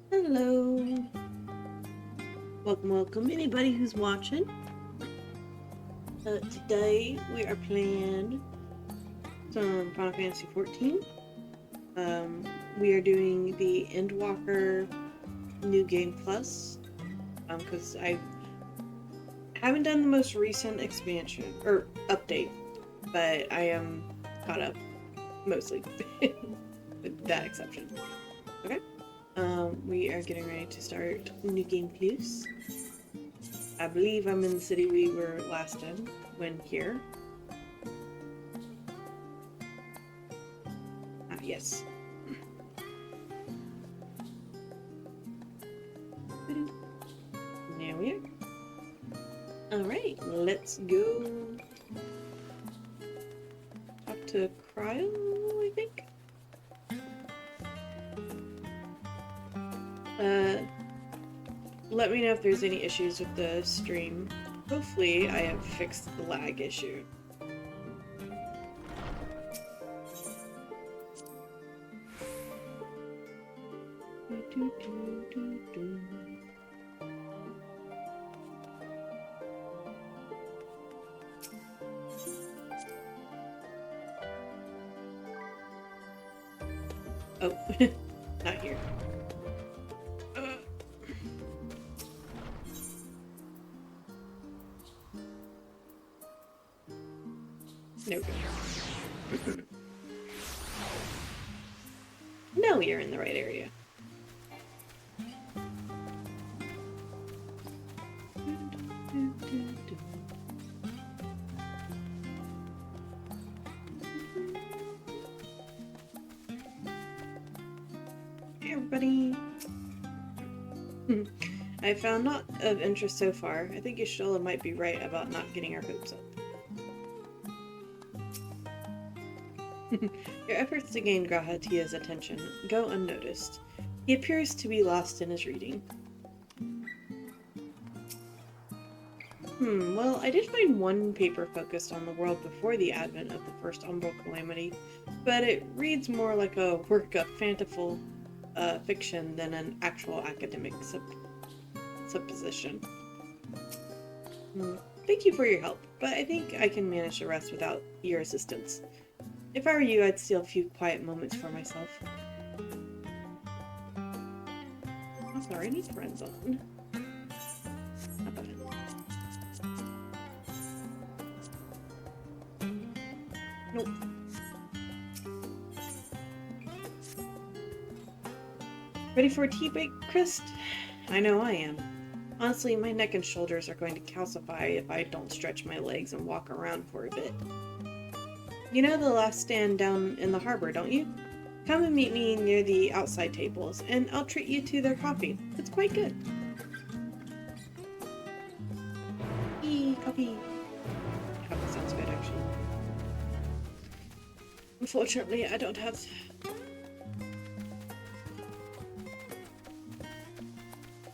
Hello. Welcome anybody who's watching. Today we are playing some Final Fantasy 14. We are doing the Endwalker New Game Plus. Because I haven't done the most recent expansion or update, but I am caught up mostly, with that exception. Okay. We are getting ready to start New Game Plus. I believe I'm in the city we were last in when here. Yes. There we are. Alright, let's go. Talk to Cryo, I think. Let me know if there's any issues with the stream. Hopefully I have fixed the lag issue. Oh, not here. No good. Now we are in the right area. Hey everybody! I found not of interest so far. I think Yashola might be right about not getting our hopes up. Your efforts to gain Grahatia's attention go unnoticed. He appears to be lost in his reading. Well, I did find one paper focused on the world before the advent of the first Umbral Calamity, but it reads more like a work of fanciful fiction than an actual academic supposition. Thank you for your help, but I think I can manage the rest without your assistance. If I were you, I'd steal a few quiet moments for myself. Oh, sorry, I need friends on. Not bad. Nope. Ready for a tea break, Chris? I know I am. Honestly, my neck and shoulders are going to calcify if I don't stretch my legs and walk around for a bit. You know the last stand down in the harbor, don't you? Come and meet me near the outside tables, and I'll treat you to their coffee. It's quite good. Coffee. Coffee sounds good, actually. Unfortunately, I don't have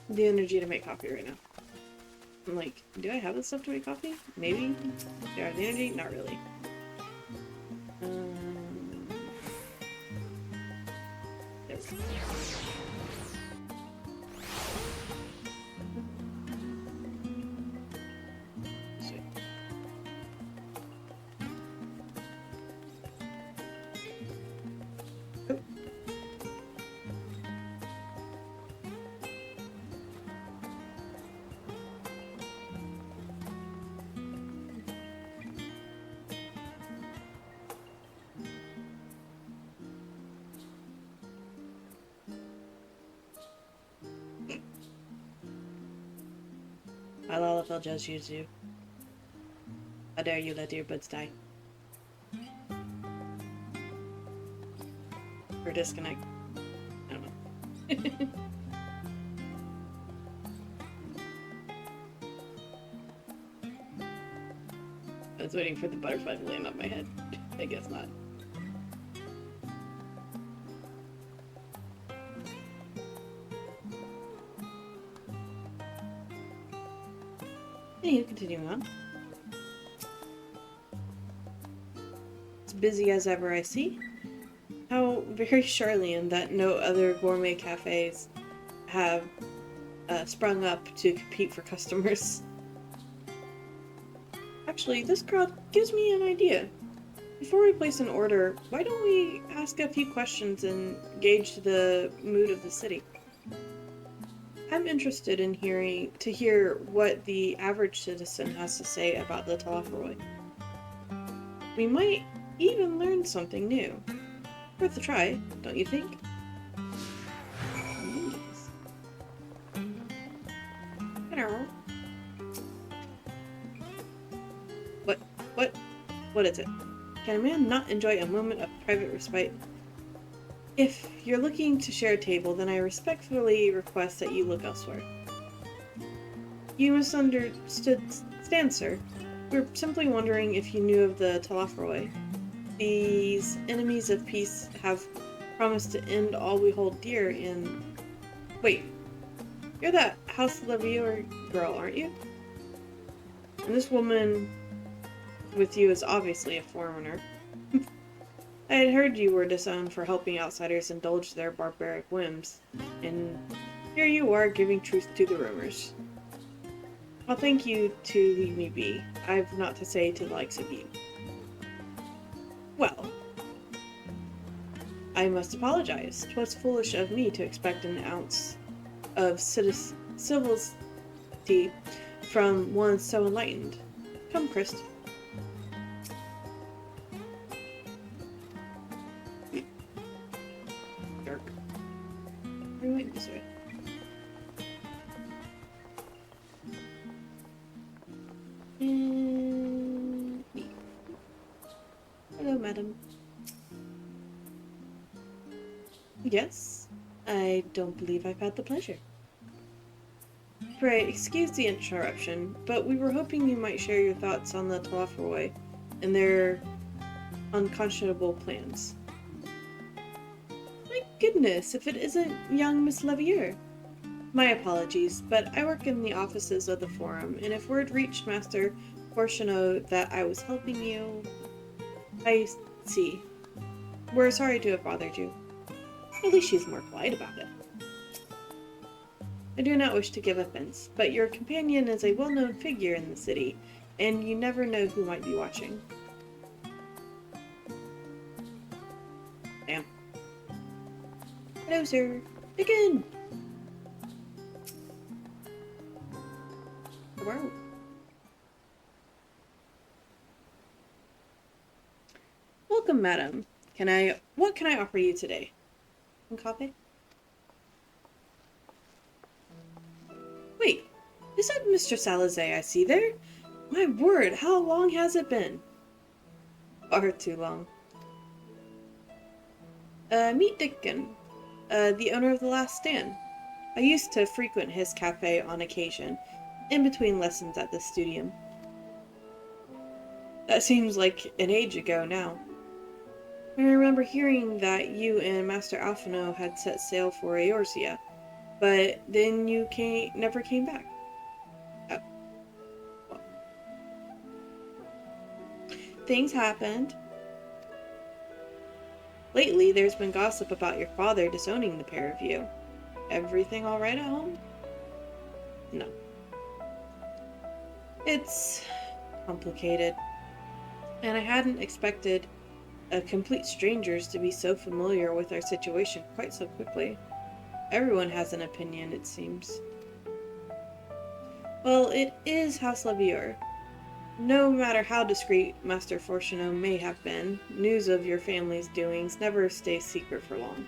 the energy to make coffee right now. I'm like, do I have the stuff to make coffee? Maybe? Do I have the energy? Not really. There we go. Sweet. Oh. My Lalafell just used you. How dare you let the earbuds die? Or disconnect. I don't know. I was waiting for the butterfly to land on my head. I guess not. Anywho, continuing on. As busy as ever, I see. How very Charlean that no other gourmet cafes have sprung up to compete for customers. Actually, this crowd gives me an idea. Before we place an order, why don't we ask a few questions and gauge the mood of the city? I'm interested in hear what the average citizen has to say about the Talafaroi. We might even learn something new. Worth a try, don't you think? Yes. Hello. What is it? Can a man not enjoy a moment of private respite? If you're looking to share a table, then I respectfully request that you look elsewhere. You misunderstand, sir. We're simply wondering if you knew of the Talafaroi. These enemies of peace have promised to end all we hold dear in... Wait, you're that House Levier girl, aren't you? And this woman with you is obviously a foreigner. I had heard you were disowned for helping outsiders indulge their barbaric whims, and here you are giving truth to the rumors. I'll thank you to leave me be. I've naught to say to the likes of you. Well, I must apologize. 'Twas foolish of me to expect an ounce of civility from one so enlightened. Come, Christ. Dark. We went this way. And... Hello, madam. Yes? I don't believe I've had the pleasure. Pray, excuse the interruption, but we were hoping you might share your thoughts on the Talafaroi and their unconscionable plans. My goodness, if it isn't young Miss Levier! My apologies, but I work in the offices of the Forum, and if word reached Master Portiono that I was helping you... I see. We're sorry to have bothered you. At least she's more polite about it. I do not wish to give offense, but your companion is a well-known figure in the city, and you never know who might be watching. Damn. Hello, sir. Again! Wow. Welcome, madam. What can I offer you today? Some coffee? Wait, is that Mr. Salazar I see there? My word, how long has it been? Far too long. Meet Dickon, the owner of the Last Stand. I used to frequent his cafe on occasion, in between lessons at the studium. That seems like an age ago now. I remember hearing that you and Master Alphino had set sail for Eorzea, but then you never came back. Well. Things happened. Lately, there's been gossip about your father disowning the pair of you. Everything all right at home? No. It's complicated, and I hadn't expected complete strangers to be so familiar with our situation quite so quickly. Everyone has an opinion, it seems. Well, it is House Levier. No matter how discreet Master Fortuno may have been, news of your family's doings never stays secret for long.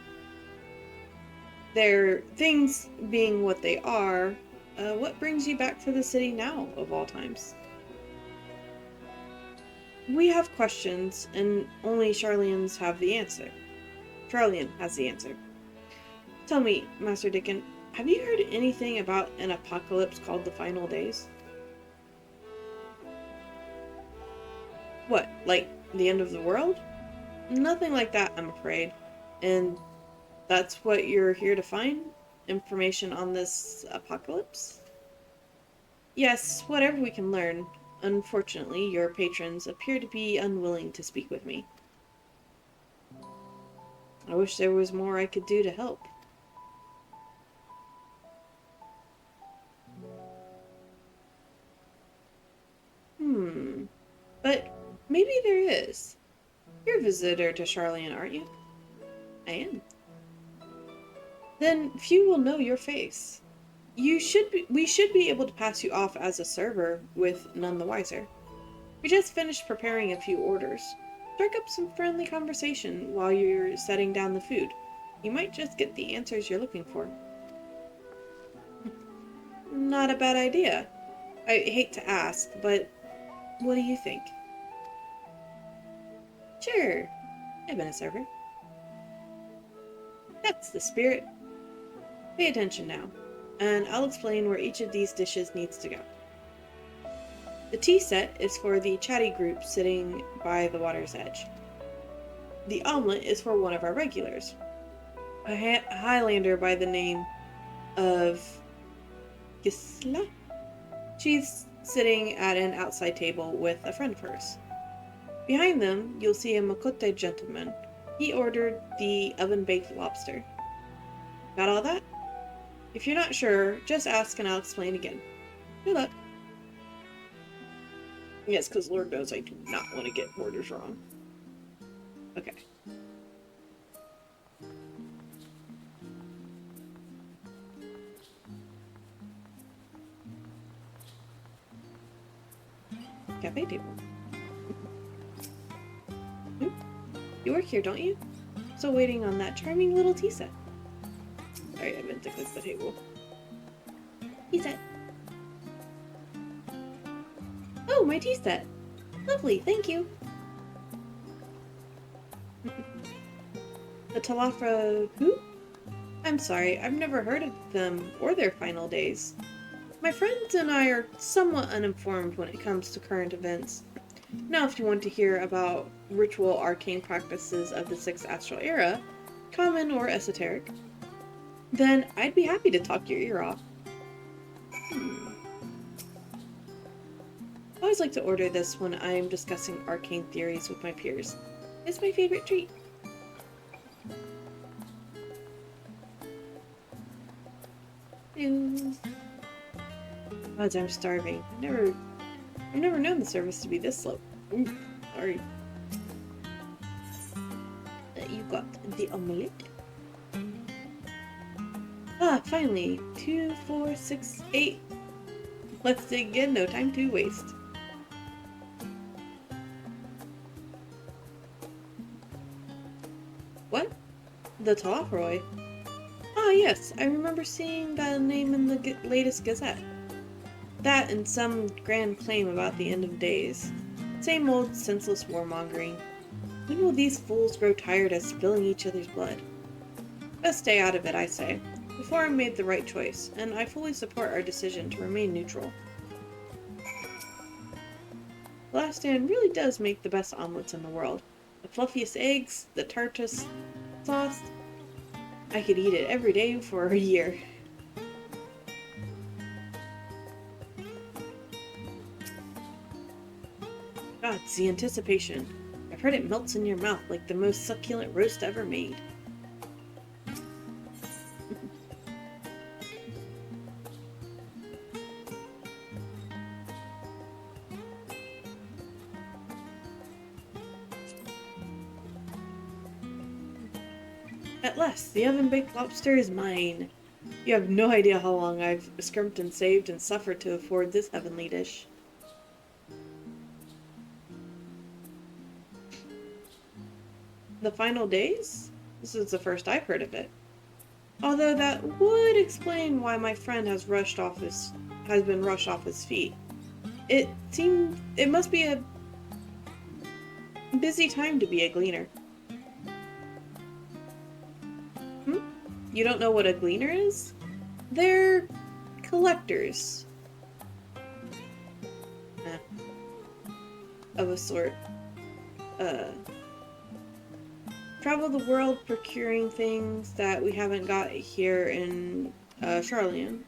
Their things being what they are, what brings you back to the city now, of all times? We have questions, and only Charlians have the answer. Charlian has the answer. Tell me, Master Dickon, have you heard anything about an apocalypse called the Final Days? What, like the end of the world? Nothing like that, I'm afraid. And that's what you're here to find? Information on this apocalypse? Yes, whatever we can learn. Unfortunately, your patrons appear to be unwilling to speak with me. I wish there was more I could do to help. there is. You're a visitor to Charlian, aren't you? I am. Then few will know your face. We should be able to pass you off as a server, with none the wiser. We just finished preparing a few orders. Strike up some friendly conversation while you're setting down the food. You might just get the answers you're looking for. Not a bad idea. I hate to ask, but what do you think? Sure. I've been a server. That's the spirit. Pay attention now, and I'll explain where each of these dishes needs to go. The tea set is for the chatty group sitting by the water's edge. The omelet is for one of our regulars, a Highlander by the name of Gisla. She's sitting at an outside table with a friend of hers. Behind them, you'll see a Makote gentleman. He ordered the oven-baked lobster. Got all that? If you're not sure, just ask and I'll explain again. Good luck. Yes, because Lord knows I do not want to get orders wrong. Okay. Cafe table. You work here, don't you? Still waiting on that charming little tea set. Sorry, I meant to click the table. Tea set. Oh, my tea set. Lovely, thank you. The Talafra who? I'm sorry, I've never heard of them or their final days. My friends and I are somewhat uninformed when it comes to current events. Now, if you want to hear about ritual arcane practices of the 6th Astral Era, common or esoteric, then I'd be happy to talk your ear off. I always like to order this when I'm discussing arcane theories with my peers. It's my favorite treat. Odds I'm starving. I've never known the service to be this slow. Ooh, sorry. You got the omelette. Ah, finally. 2, 4, 6, 8. Let's dig in, no time to waste. What? The Talafroy? Ah, yes, I remember seeing that name in the latest Gazette. That and some grand claim about the end of days. Same old senseless warmongering. When will these fools grow tired of spilling each other's blood? Best stay out of it, I say. Before I made the right choice, and I fully support our decision to remain neutral. The last stand really does make the best omelets in the world. The fluffiest eggs, the tartest sauce. I could eat it every day for a year. God, it's the anticipation. I've heard it melts in your mouth like the most succulent roast ever made. At last, the oven-baked lobster is mine. You have no idea how long I've scrimped and saved and suffered to afford this heavenly dish. The final days? This is the first I've heard of it. Although that would explain why my friend has been rushed off his feet. It must be a busy time to be a gleaner. You don't know what a gleaner is? They're collectors. Of a sort. Travel the world procuring things that we haven't got here in Charlian.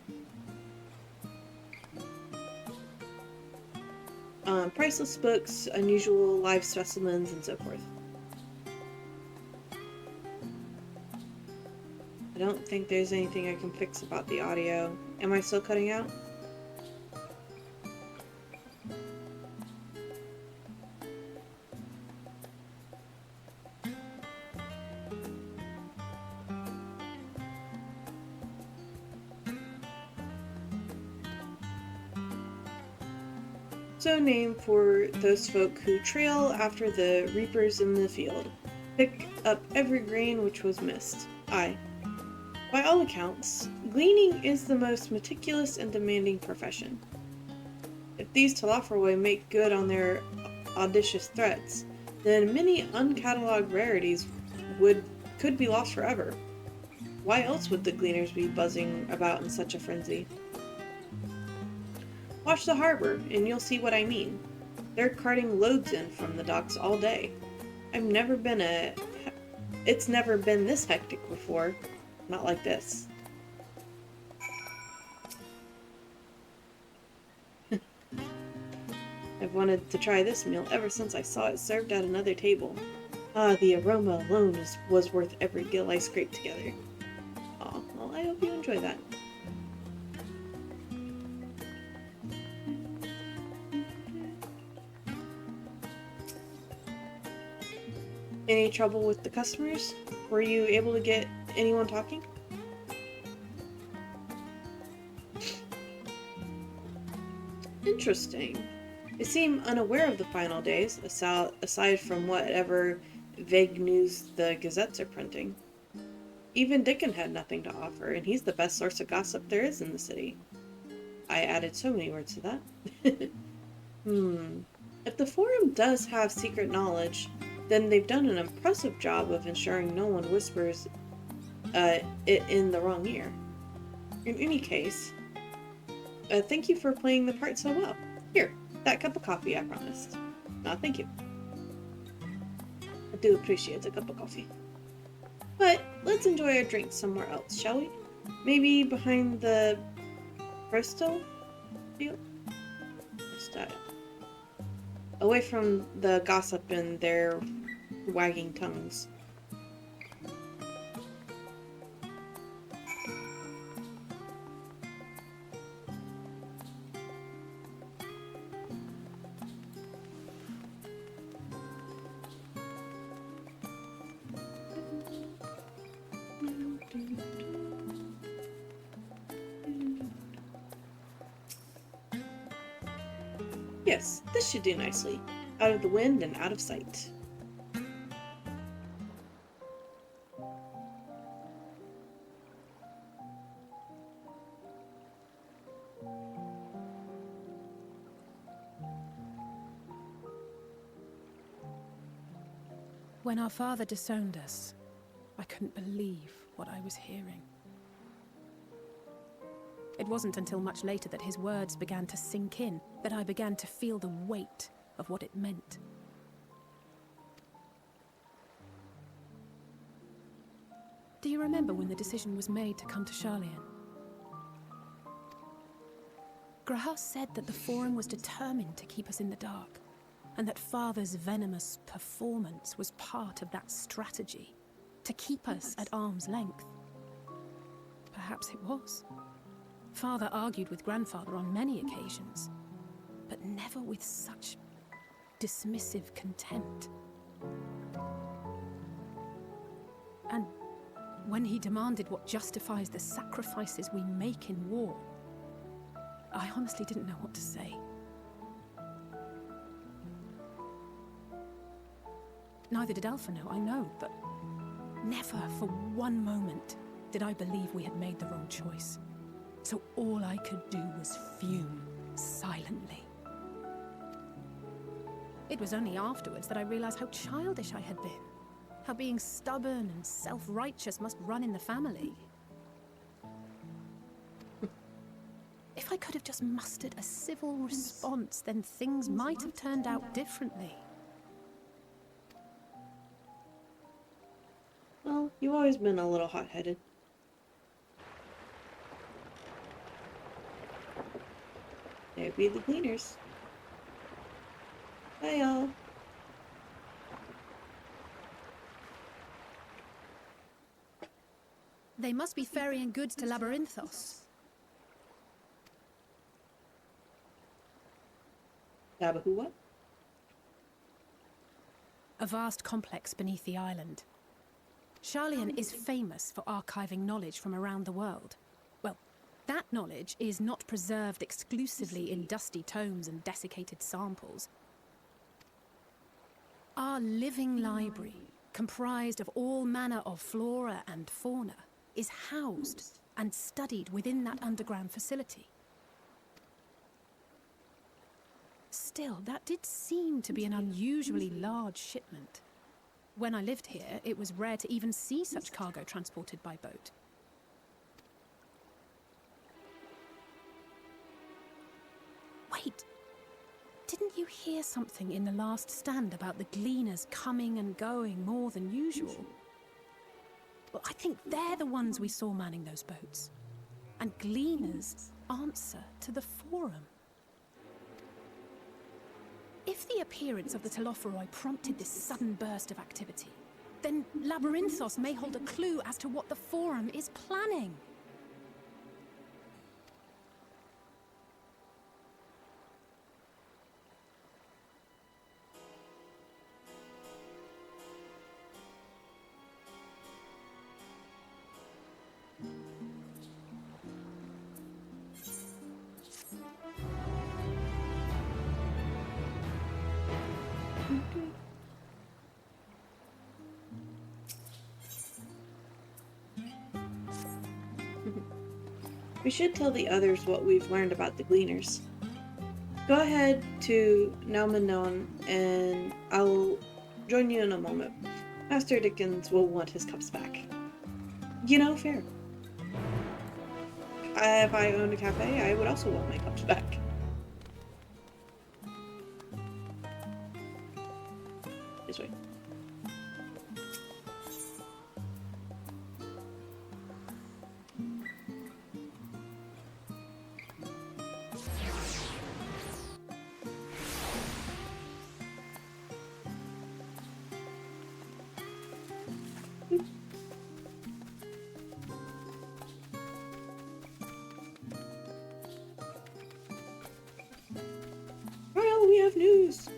Priceless books, unusual live specimens, and so forth. I don't think there's anything I can fix about the audio. Am I still cutting out? so named for those folk who trail after the reapers in the field, pick up every grain which was missed. Aye, by all accounts, gleaning is the most meticulous and demanding profession. If these Talaferoi make good on their audacious threats, then many uncatalogued rarities could be lost forever. Why else would the gleaners be buzzing about in such a frenzy? Watch the harbor, and you'll see what I mean. They're carting loads in from the docks all day. It's never been this hectic before. Not like this. I've wanted to try this meal ever since I saw it served at another table. Ah, the aroma alone was worth every gill I scraped together. Aw, well, I hope you enjoy that. Any trouble with the customers? Were you able to get anyone talking? Interesting. They seem unaware of the final days, aside from whatever vague news the gazettes are printing. Even Dickon had nothing to offer, and he's the best source of gossip there is in the city. I added so many words to that. If the Forum does have secret knowledge, then they've done an impressive job of ensuring no one whispers it in the wrong ear. In any case, thank you for playing the part so well. Here, that cup of coffee I promised. Thank you. I do appreciate a cup of coffee. But let's enjoy our drinks somewhere else, shall we? Maybe behind the Bristol field? Away from the gossip and their wagging tongues. Yes, this should do nicely. Out of the wind and out of sight. When our father disowned us, I couldn't believe what I was hearing. It wasn't until much later that his words began to sink in, that I began to feel the weight of what it meant. Do you remember when the decision was made to come to Charlian? Graham said that the Forum was determined to keep us in the dark, and that Father's venomous performance was part of that strategy, to keep us at arm's length. Perhaps it was. Father argued with Grandfather on many occasions, but never with such dismissive contempt. And when he demanded what justifies the sacrifices we make in war, I honestly didn't know what to say. Neither did Alpha know, I know, but never for one moment did I believe we had made the wrong choice. So all I could do was fume silently. It was only afterwards that I realized how childish I had been. How being stubborn and self-righteous must run in the family. If I could have just mustered a civil response, then things might have turned out differently. Well, you've always been a little hot-headed. There be the gleaners. Bye, y'all. They must be ferrying goods to Labyrinthos. Dabahu what? A vast complex beneath the island. Charlian is famous for archiving knowledge from around the world. Well, That knowledge is not preserved exclusively in dusty tomes and desiccated samples. Our living library, comprised of all manner of flora and fauna, is housed and studied within that underground facility. Still, that did seem to be an unusually large shipment. When I lived here, it was rare to even see such cargo transported by boat. Wait, didn't you hear something in the last stand about the gleaners coming and going more than usual? Well, I think they're the ones we saw manning those boats. And gleaners answer to the Forum. If the appearance of the Telophoroi prompted this sudden burst of activity, then Labyrinthos may hold a clue as to what the Forum is planning. We should tell the others what we've learned about the Gleaners. Go ahead to Naumanon and I'll join you in a moment. Master Dickens will want his cups back. You know, fair. If I owned a cafe, I would also want my cups back. This way. Well, we have news.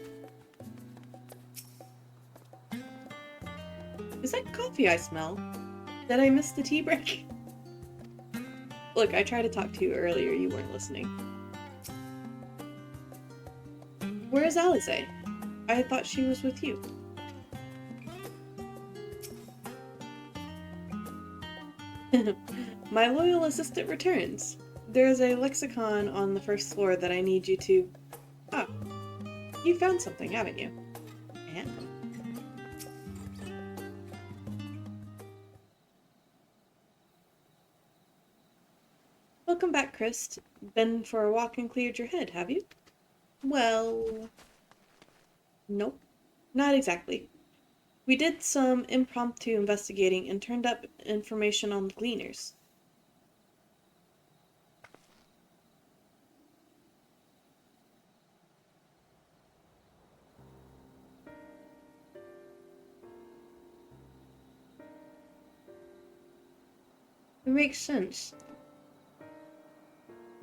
Is that coffee I smell? Did I miss the tea break? Look, I tried to talk to you earlier, you weren't listening. Where is Alize? I thought she was with you. My loyal assistant returns. There's a lexicon on the first floor that I need you to... Ah, you found something, haven't you? And? Welcome back, Chris. Been for a walk and cleared your head, have you? Well... Nope. Not exactly. We did some impromptu investigating and turned up information on the Gleaners. It makes sense.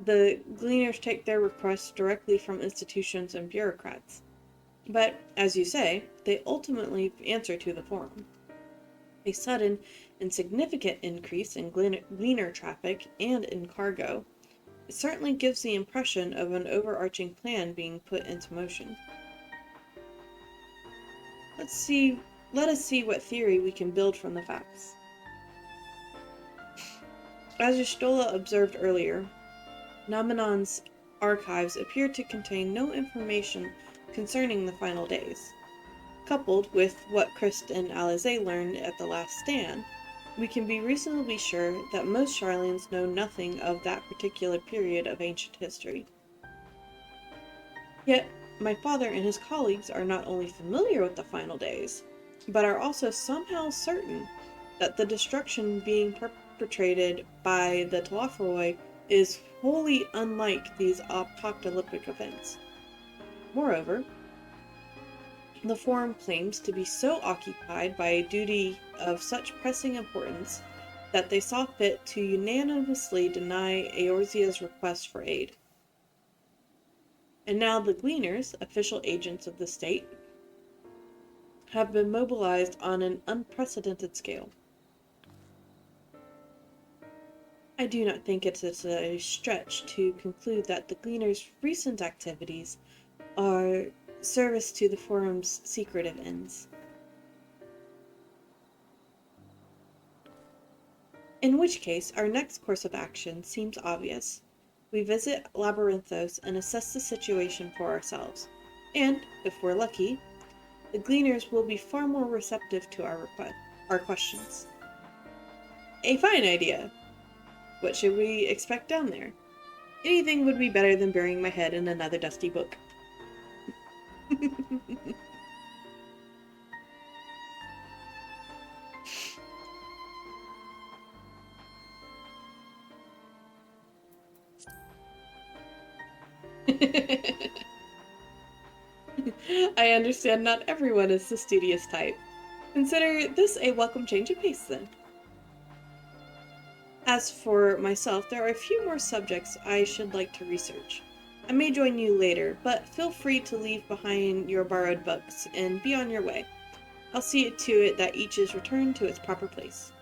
The Gleaners take their requests directly from institutions and bureaucrats. But, as you say, they ultimately answer to the Forum. A sudden and significant increase in Gleaner traffic and in cargo certainly gives the impression of an overarching plan being put into motion. Let us see what theory we can build from the facts. As Y'shtola observed earlier, Naumanon's archives appear to contain no information concerning the final days. Coupled with what Christ and Alize learned at the last stand, we can be reasonably sure that most Charlians know nothing of that particular period of ancient history. Yet, my father and his colleagues are not only familiar with the final days, but are also somehow certain that the destruction being perpetrated by the Telophoroi is wholly unlike these apocalyptic events. Moreover, the Forum claims to be so occupied by a duty of such pressing importance that they saw fit to unanimously deny Eorzea's request for aid. And now the Gleaners, official agents of the state, have been mobilized on an unprecedented scale. I do not think it's a stretch to conclude that the Gleaner's recent activities are service to the Forum's secretive ends. In which case, our next course of action seems obvious. We visit Labyrinthos and assess the situation for ourselves. And, if we're lucky, the Gleaners will be far more receptive to our questions. A fine idea! What should we expect down there? Anything would be better than burying my head in another dusty book. I understand not everyone is the studious type. Consider this a welcome change of pace, then. As for myself, there are a few more subjects I should like to research. I may join you later, but feel free to leave behind your borrowed books and be on your way. I'll see to it that each is returned to its proper place.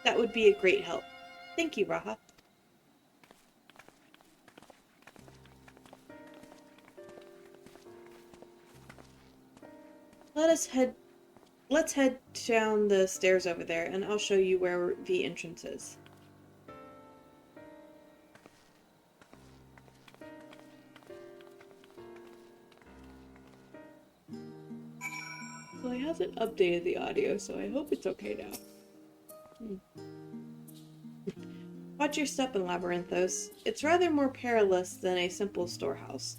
That would be a great help. Thank you, Raha. Let's head down the stairs over there, and I'll show you where the entrance is. Well, he hasn't updated the audio, so I hope it's okay now. Watch your step in Labyrinthos. It's rather more perilous than a simple storehouse,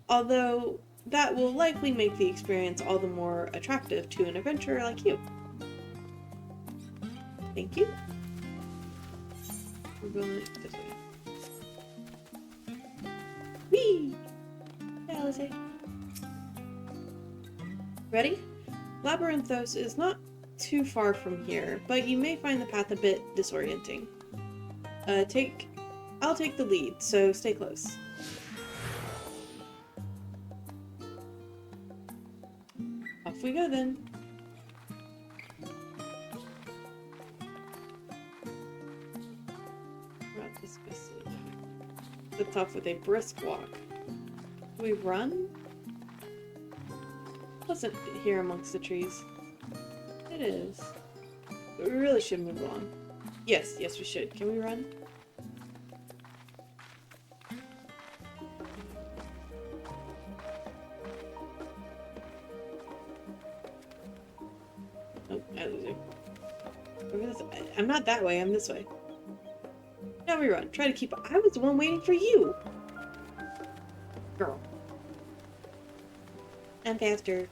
although that will likely make the experience all the more attractive to an adventurer like you. Thank you. We're going this way. Whee! Yeah, let's see. Ready? Labyrinthos is not too far from here, but you may find the path a bit disorienting. I'll take the lead, so stay close. Off we go then. That's off with a brisk walk. Do we run? Pleasant here amongst the trees. It is. But we really should move along. Yes, we should. Can we run? Oh, I lose you. I'm not that way, I'm this way. Now we run. Try to keep up. I was the one waiting for you! Girl. I'm faster.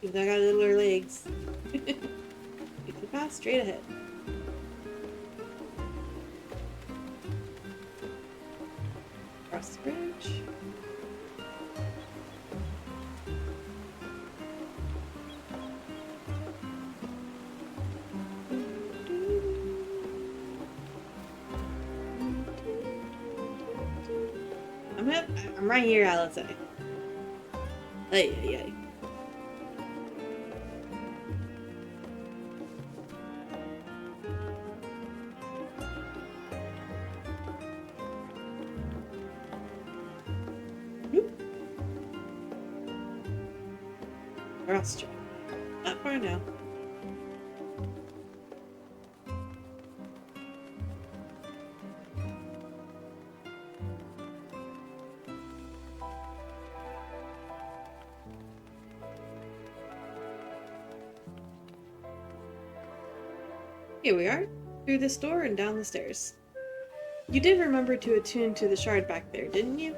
Even though I got littler legs. If you pass, straight ahead. Cross the bridge. I'm right here, Alice. Hey. Cross track. Not far now. Here we are, through this door and down the stairs. You did remember to attune to the shard back there, didn't you?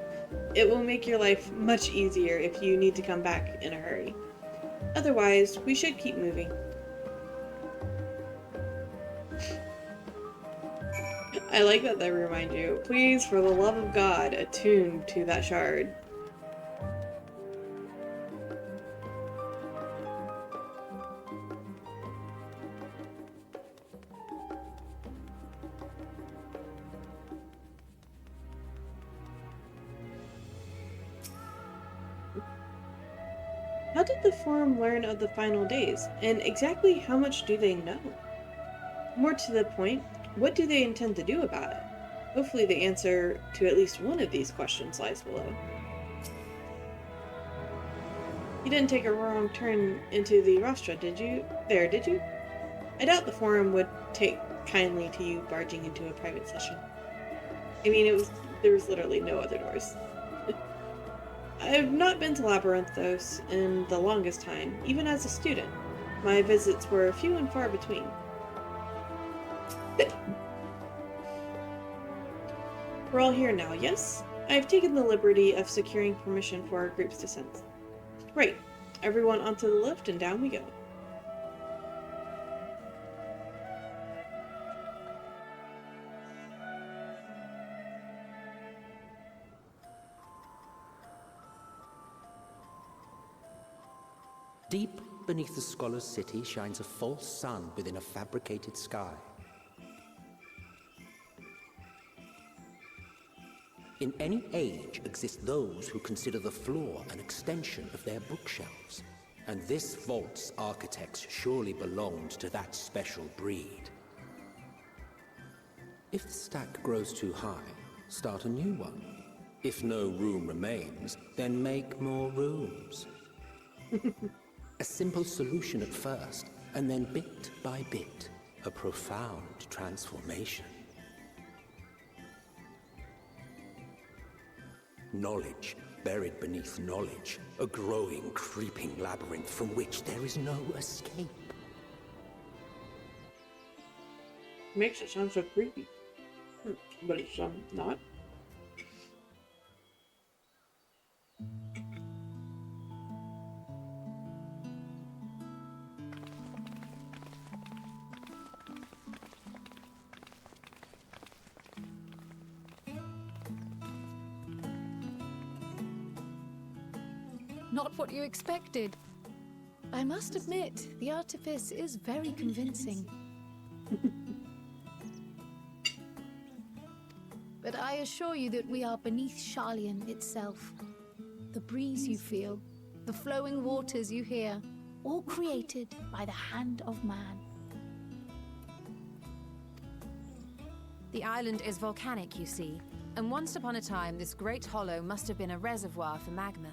It will make your life much easier if you need to come back in a hurry. Otherwise, we should keep moving. I like that they remind you. Please, for the love of God, attune to that shard. How did the Forum learn of the final days, and exactly how much do they know? More to the point, What do they intend to do about it? Hopefully the answer to at least one of these questions lies below. You didn't take a wrong turn into the rostra, did you? Did you? I doubt the forum would take kindly to you barging into a private session. I mean, there was literally no other doors. I've not been to Labyrinthos in the longest time, even as a student. My visits were few and far between. We're all here now, yes? I've taken the liberty of securing permission for our group's descent. Right. Everyone onto the lift and down we go. Deep beneath the scholar's city shines a false sun within a fabricated sky. In any age exist those who consider the floor an extension of their bookshelves, and this vault's architects surely belonged to that special breed. If the stack grows too high, start a new one. If no room remains, then make more rooms. A simple solution at first, and then bit by bit, a profound transformation. Knowledge buried beneath knowledge, a growing, creeping labyrinth from which there is no escape. Makes it sound so creepy. But it's not. Not what you expected. I must admit, the artifice is very convincing. But I assure you that we are beneath Sharlayan itself. The breeze you feel, the flowing waters you hear, all created by the hand of man. The island is volcanic, you see, and once upon a time this great hollow must have been a reservoir for magma.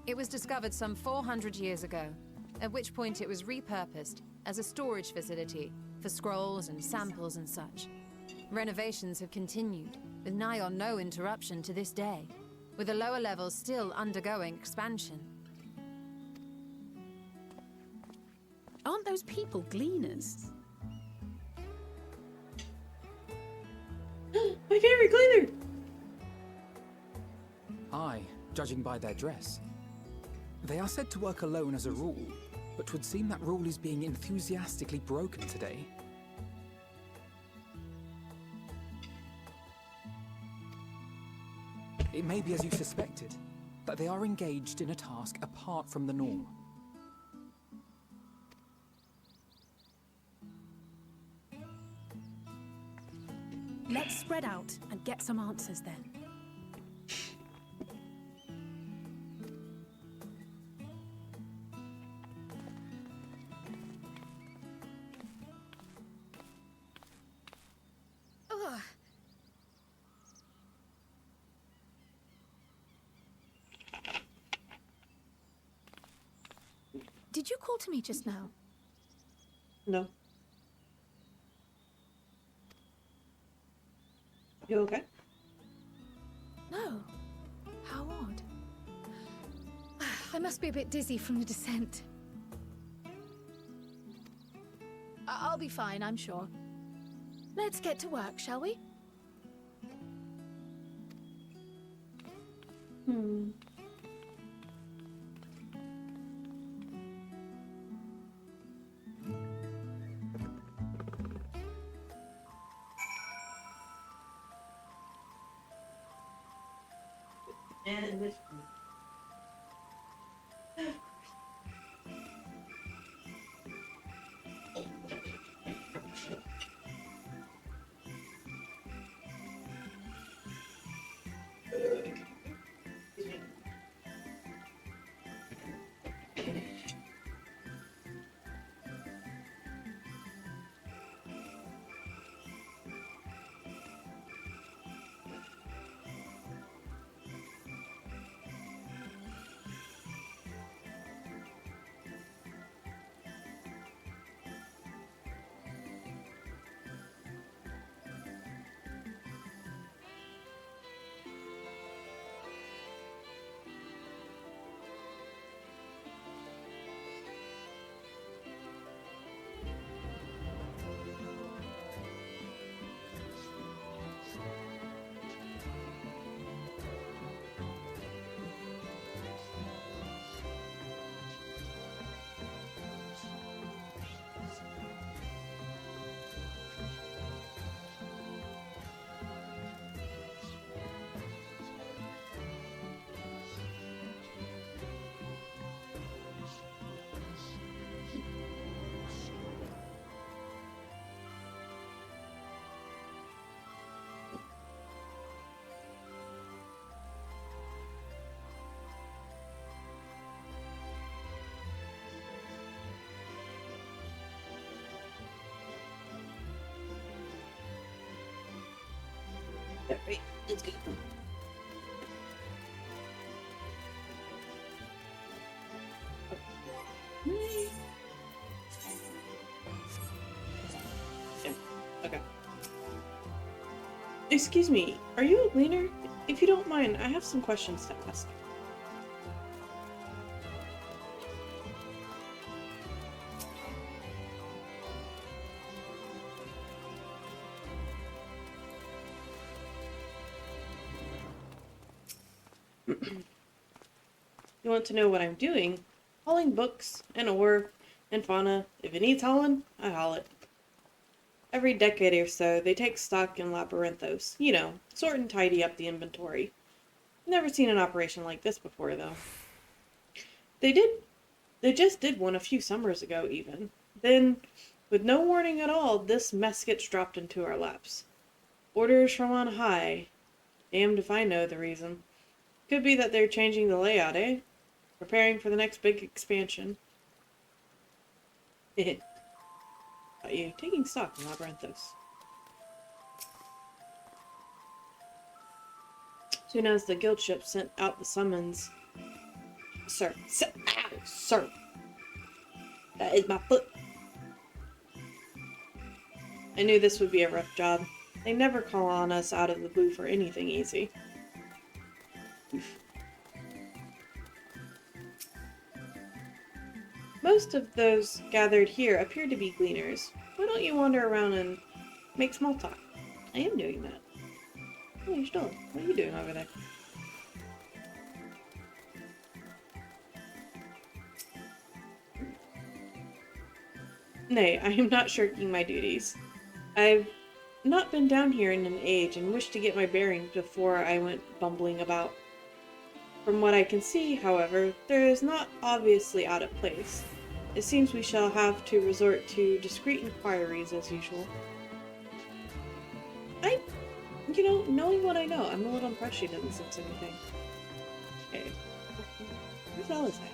It was discovered some 400 years ago, at which point it was repurposed as a storage facility for scrolls and samples and such. Renovations have continued, with nigh on no interruption to this day, with the lower levels still undergoing expansion. Aren't those people gleaners? My favorite cleaner! Aye, judging by their dress. They are said to work alone as a rule, but 'twould seem that rule is being enthusiastically broken today. It may be as you suspected, that they are engaged in a task apart from the norm. Let's spread out and get some answers then. Did you call to me just now? No. You okay? No. How odd. I must be a bit dizzy from the descent. I'll be fine, I'm sure. Let's get to work, shall we? And this Alright, let's go. Yeah, okay. Excuse me, are you a gleaner? If you don't mind, I have some questions to ask. You want to know what I'm doing? Hauling books, and ore, and fauna. If it needs hauling, I haul it. Every decade or so, they take stock in Labyrinthos. You know, sort and tidy up the inventory. Never seen an operation like this before, though. They did. They just did one a few summers ago, even. Then, with no warning at all, this mess gets dropped into our laps. Orders from on high. Damned if I know the reason. Could be that they're changing the layout, eh? Preparing for the next big expansion. Got you. Taking stock in Labyrinthos. Soon as the guild ship sent out the summons. Sir. Ow, sir. That is my foot. I knew this would be a rough job. They never call on us out of the blue for anything easy. Oof. Most of those gathered here appear to be gleaners. Why don't you wander around and make small talk? I am doing that. Oh, you're still. What are you doing over there? Nay, I am not shirking my duties. I've not been down here in an age and wish to get my bearings before I went bumbling about. From what I can see, however, there is not obviously out of place. It seems we shall have to resort to discreet inquiries as usual. Knowing what I know, I'm a little impressed she didn't sense anything. Okay. Where's Alice at?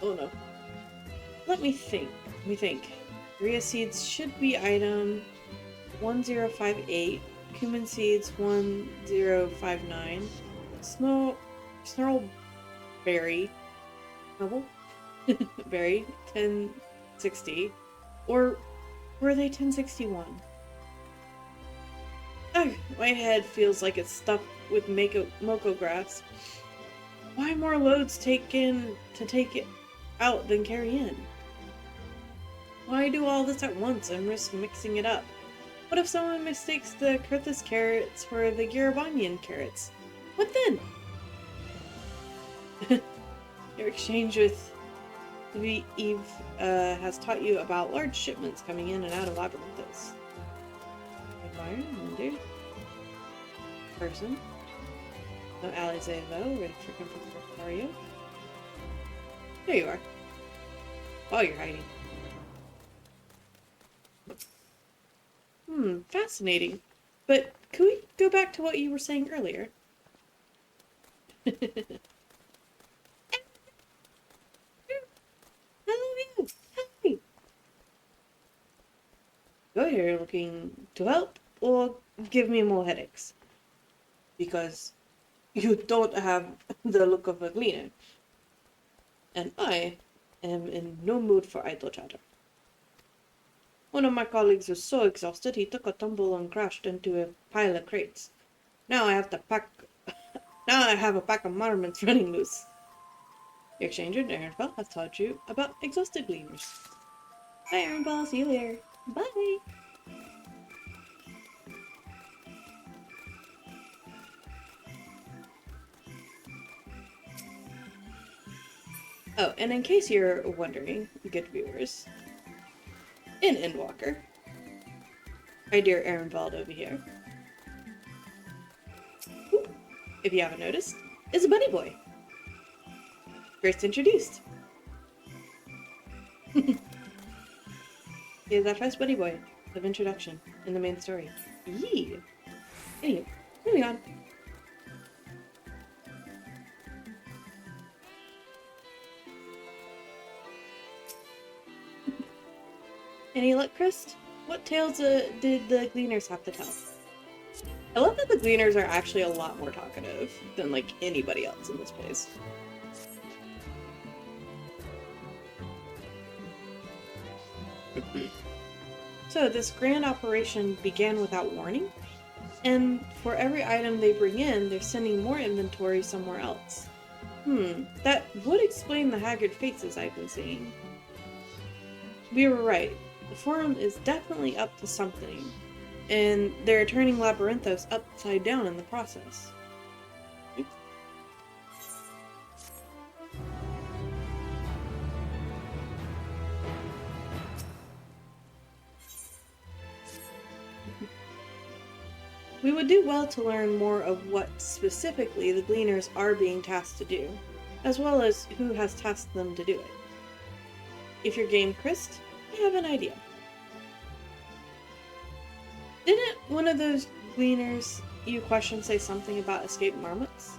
Oh no. Let me think. Rhea seeds should be item 1058. Cumin seeds 1059. Snarl berry. Snubble? Berry 1060. Or were they 1061? Ugh, my head feels like it's stuffed with moko grass. Why more loads taken to take it out than carry in? Why do all this at once and risk mixing it up? What if someone mistakes the Kurthus carrots for the Garabanian carrots? What then? Your exchange with Eve has taught you about large shipments coming in and out of Labyrinthos. Environment, person. No Alize though, ready for comfort for you. There you are. Oh, you're hiding. Fascinating. But could we go back to what you were saying earlier? Hello, hi. You're here looking to help or give me more headaches? Because you don't have the look of a gleaner. And I am in no mood for idle chatter. One of my colleagues was so exhausted he took a tumble and crashed into a pile of crates. Now I have a pack of marmots running loose. The exchanger, Ironball, has taught you about exhausted gleaners. Bye, Ironball. See you later. Bye. Oh, and in case you're wondering, good viewers, in Endwalker, my dear Ehrenwald over here, who, if you haven't noticed, is a bunny boy. First introduced. He is our first bunny boy of introduction in the main story. Yee! Anyway, moving on. Any luck, Chris? What tales did the Gleaners have to tell? I love that the Gleaners are actually a lot more talkative than, like, anybody else in this place. So, this grand operation began without warning, and for every item they bring in, they're sending more inventory somewhere else. That would explain the haggard faces I've been seeing. We were right. The Forum is definitely up to something, and they're turning Labyrinthos upside down in the process. Oops. We would do well to learn more of what specifically the Gleaners are being tasked to do, as well as who has tasked them to do it. If you're game, Chris, I have an idea. Didn't one of those Gleaners you questioned say something about escaped marmots?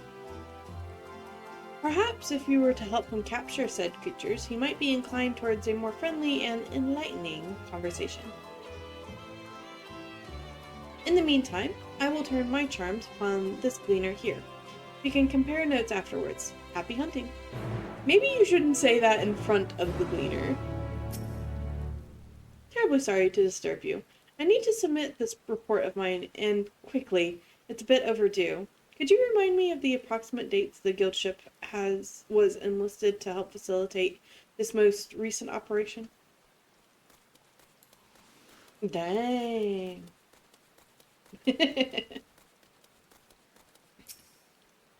Perhaps if you were to help him capture said creatures, he might be inclined towards a more friendly and enlightening conversation. In the meantime, I will turn my charms upon this Gleaner here. We can compare notes afterwards. Happy hunting. Maybe you shouldn't say that in front of the Gleaner. Terribly sorry to disturb you. I need to submit this report of mine, and quickly. It's a bit overdue. Could you remind me of the approximate dates the guild ship was enlisted to help facilitate this most recent operation? Dang. Very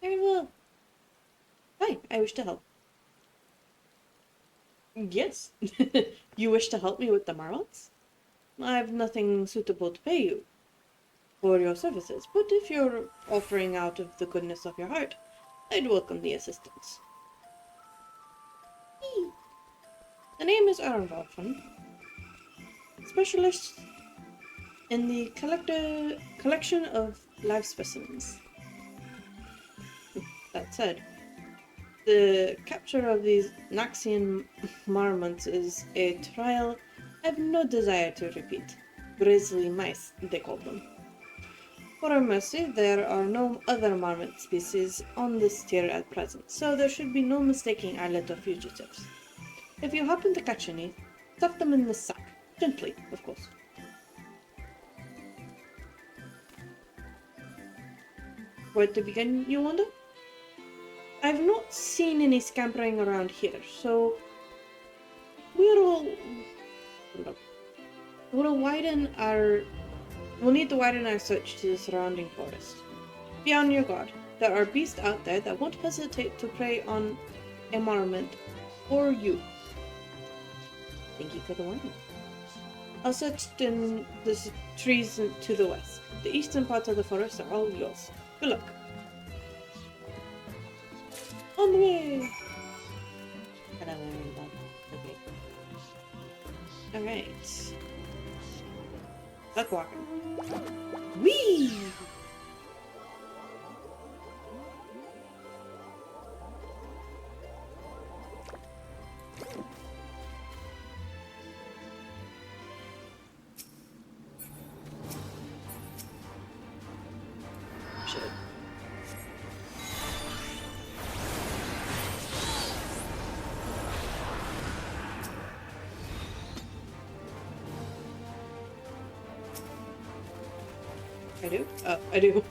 well. Hi, I wish to help. Yes. You wish to help me with the marmots? I've nothing suitable to pay you for your services, but if you're offering out of the goodness of your heart, I'd welcome the assistance. The name is Endwalker, specialist in the collection of live specimens. That said, the capture of these Naxian marmots is a trial I've no desire to repeat. Grizzly mice, they call them. For our mercy, there are no other marmot species on this tier at present, so there should be no mistaking our little fugitives. If you happen to catch any, stuff them in the sack. Gently, of course. Where to begin, you wonder? I've not seen any scampering around here, so we'll need to widen our search to the surrounding forest. Be on your guard. There are beasts out there that won't hesitate to prey on a marmot or you. Thank you for the warning. I'll search in the trees to the west. The eastern parts of the forest are all yours. Good luck. On the way! Okay. Alright. Duck walking. Whee! Shit. I do? Oh, I do.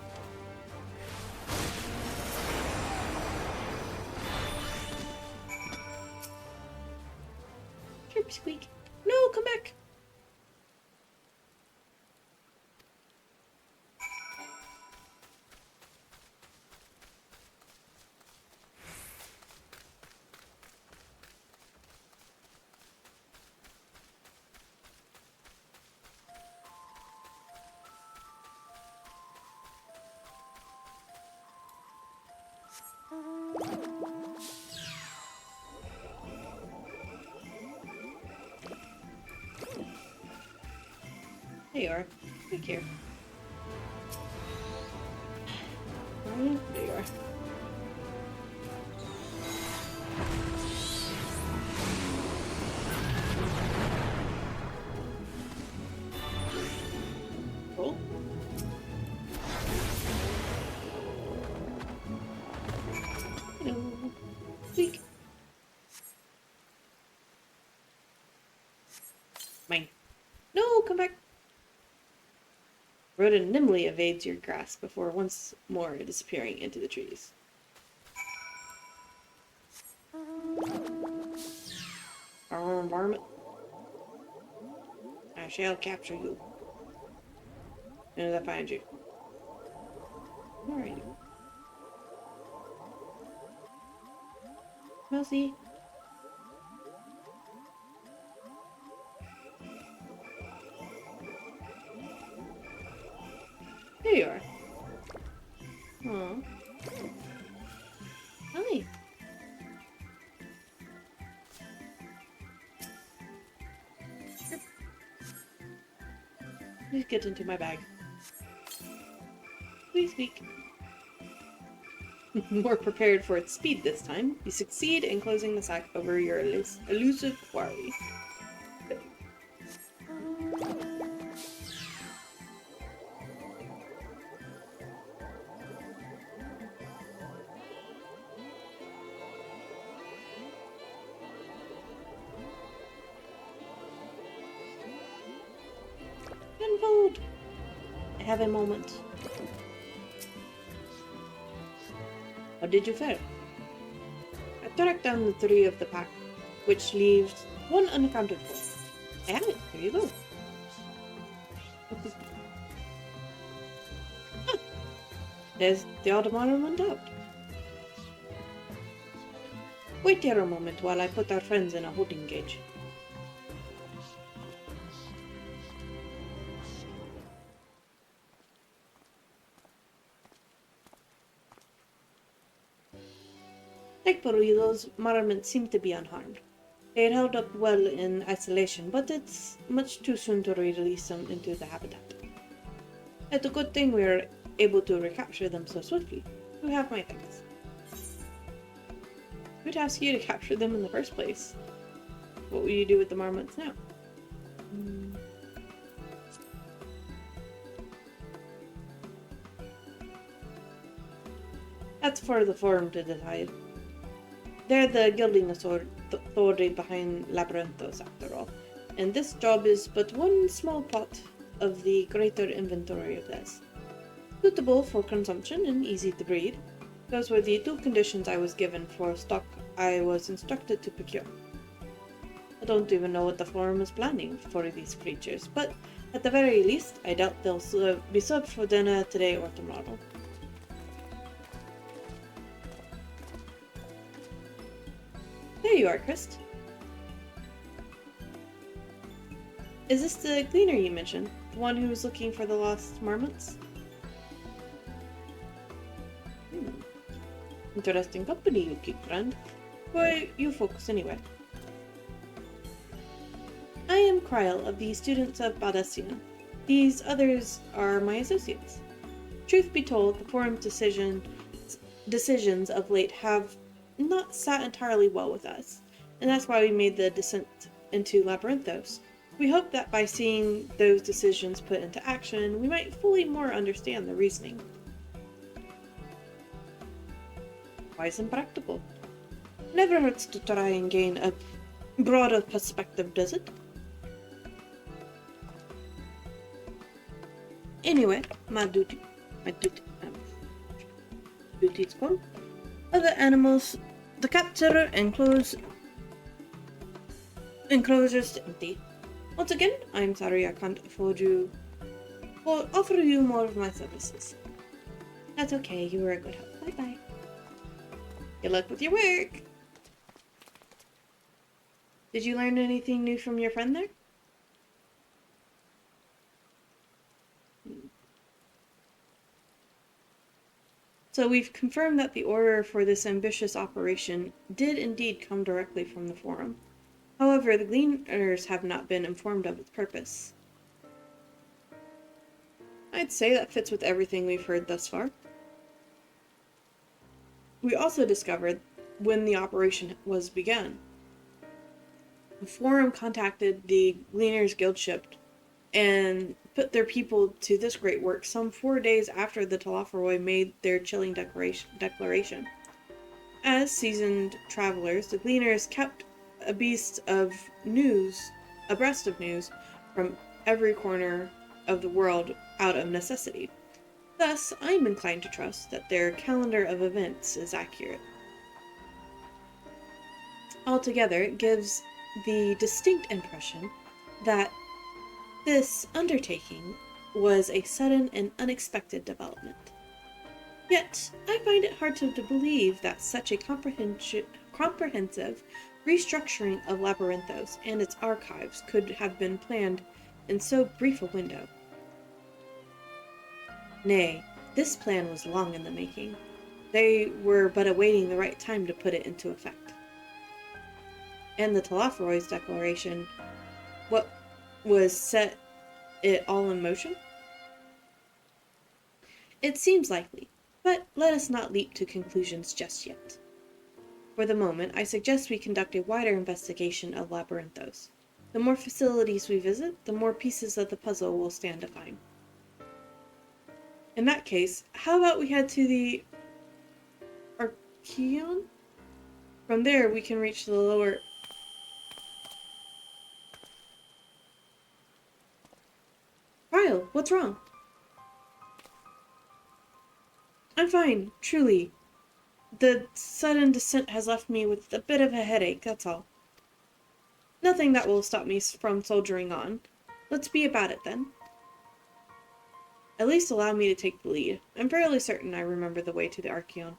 Chirp squeak. No, come back. There you are. Back here. There you are. Mine. No, come back. Rodent nimbly evades your grasp before once more disappearing into the trees. Varmint. I shall capture you. As soon as I find you. Alrighty. Mousy. There you are. Aw. Hi. Please get into my bag. Please speak. More prepared for its speed this time, you succeed in closing the sack over your elusive quarry. Tenfold! I have a moment. How did you fare? I tracked down the three of the pack, which leaves one unaccounted for. I have it. Here you go. Huh. There's the odd monument out. Wait here a moment while I put our friends in a holding cage. Thankfully, those marmots seem to be unharmed. They had held up well in isolation, but it's much too soon to release them into the habitat. It's a good thing we were able to recapture them so swiftly. You have my thanks. Who'd ask you to capture them in the first place? What will you do with the marmots now? That's for the forum to decide. They're the guilding authority behind Labyrinthos, after all, and this job is but one small part of the greater inventory of theirs. Suitable for consumption and easy to breed. Those were the two conditions I was given for stock I was instructed to procure. I don't even know what the forum is planning for these creatures, but at the very least, I doubt they'll be served for dinner today or tomorrow. There you are, Christ. Is this the cleaner you mentioned? The one who was looking for the lost marmots? Interesting company you keep, friend. Who are you folks, anyway? I am Kryle of the Students of Baldesion. These others are my associates. Truth be told, the forum's decisions of late have not sat entirely well with us, and that's why we made the descent into Labyrinthos. We hope that by seeing those decisions put into action, we might fully more understand the reasoning. Wise and practical. Never hurts to try and gain a broader perspective, does it? Anyway, my duty is gone. Other animals, the capture enclosures empty. Once again, I'm sorry I can't offer you more of my services. That's okay, you were a good help. Bye bye. Good luck with your work. Did you learn anything new from your friend there? So we've confirmed that the order for this ambitious operation did indeed come directly from the forum. However, the Gleaners have not been informed of its purpose. I'd say that fits with everything we've heard thus far. We also discovered when the operation was begun. The forum contacted the Gleaners Guildship and put their people to this great work some 4 days after the Talaferoi made their chilling declaration. As seasoned travelers, the Gleaners kept a beast of news abreast of news from every corner of the world out of necessity. Thus, I am inclined to trust that their calendar of events is accurate. Altogether, it gives the distinct impression that this undertaking was a sudden and unexpected development. Yet, I find it hard to believe that such a comprehensive restructuring of Labyrinthos and its archives could have been planned in so brief a window. Nay, this plan was long in the making. They were but awaiting the right time to put it into effect. And the Telophoroid's declaration, what was set it all in motion? It seems likely, but let us not leap to conclusions just yet. For the moment, I suggest we conduct a wider investigation of Labyrinthos. The more facilities we visit, the more pieces of the puzzle we'll stand to find. In that case, how about we head to the Archeon? From there, we can reach the lower... Ryle, what's wrong? I'm fine, truly. The sudden descent has left me with a bit of a headache, that's all. Nothing that will stop me from soldiering on. Let's be about it, then. At least allow me to take the lead. I'm fairly certain I remember the way to the Archeon.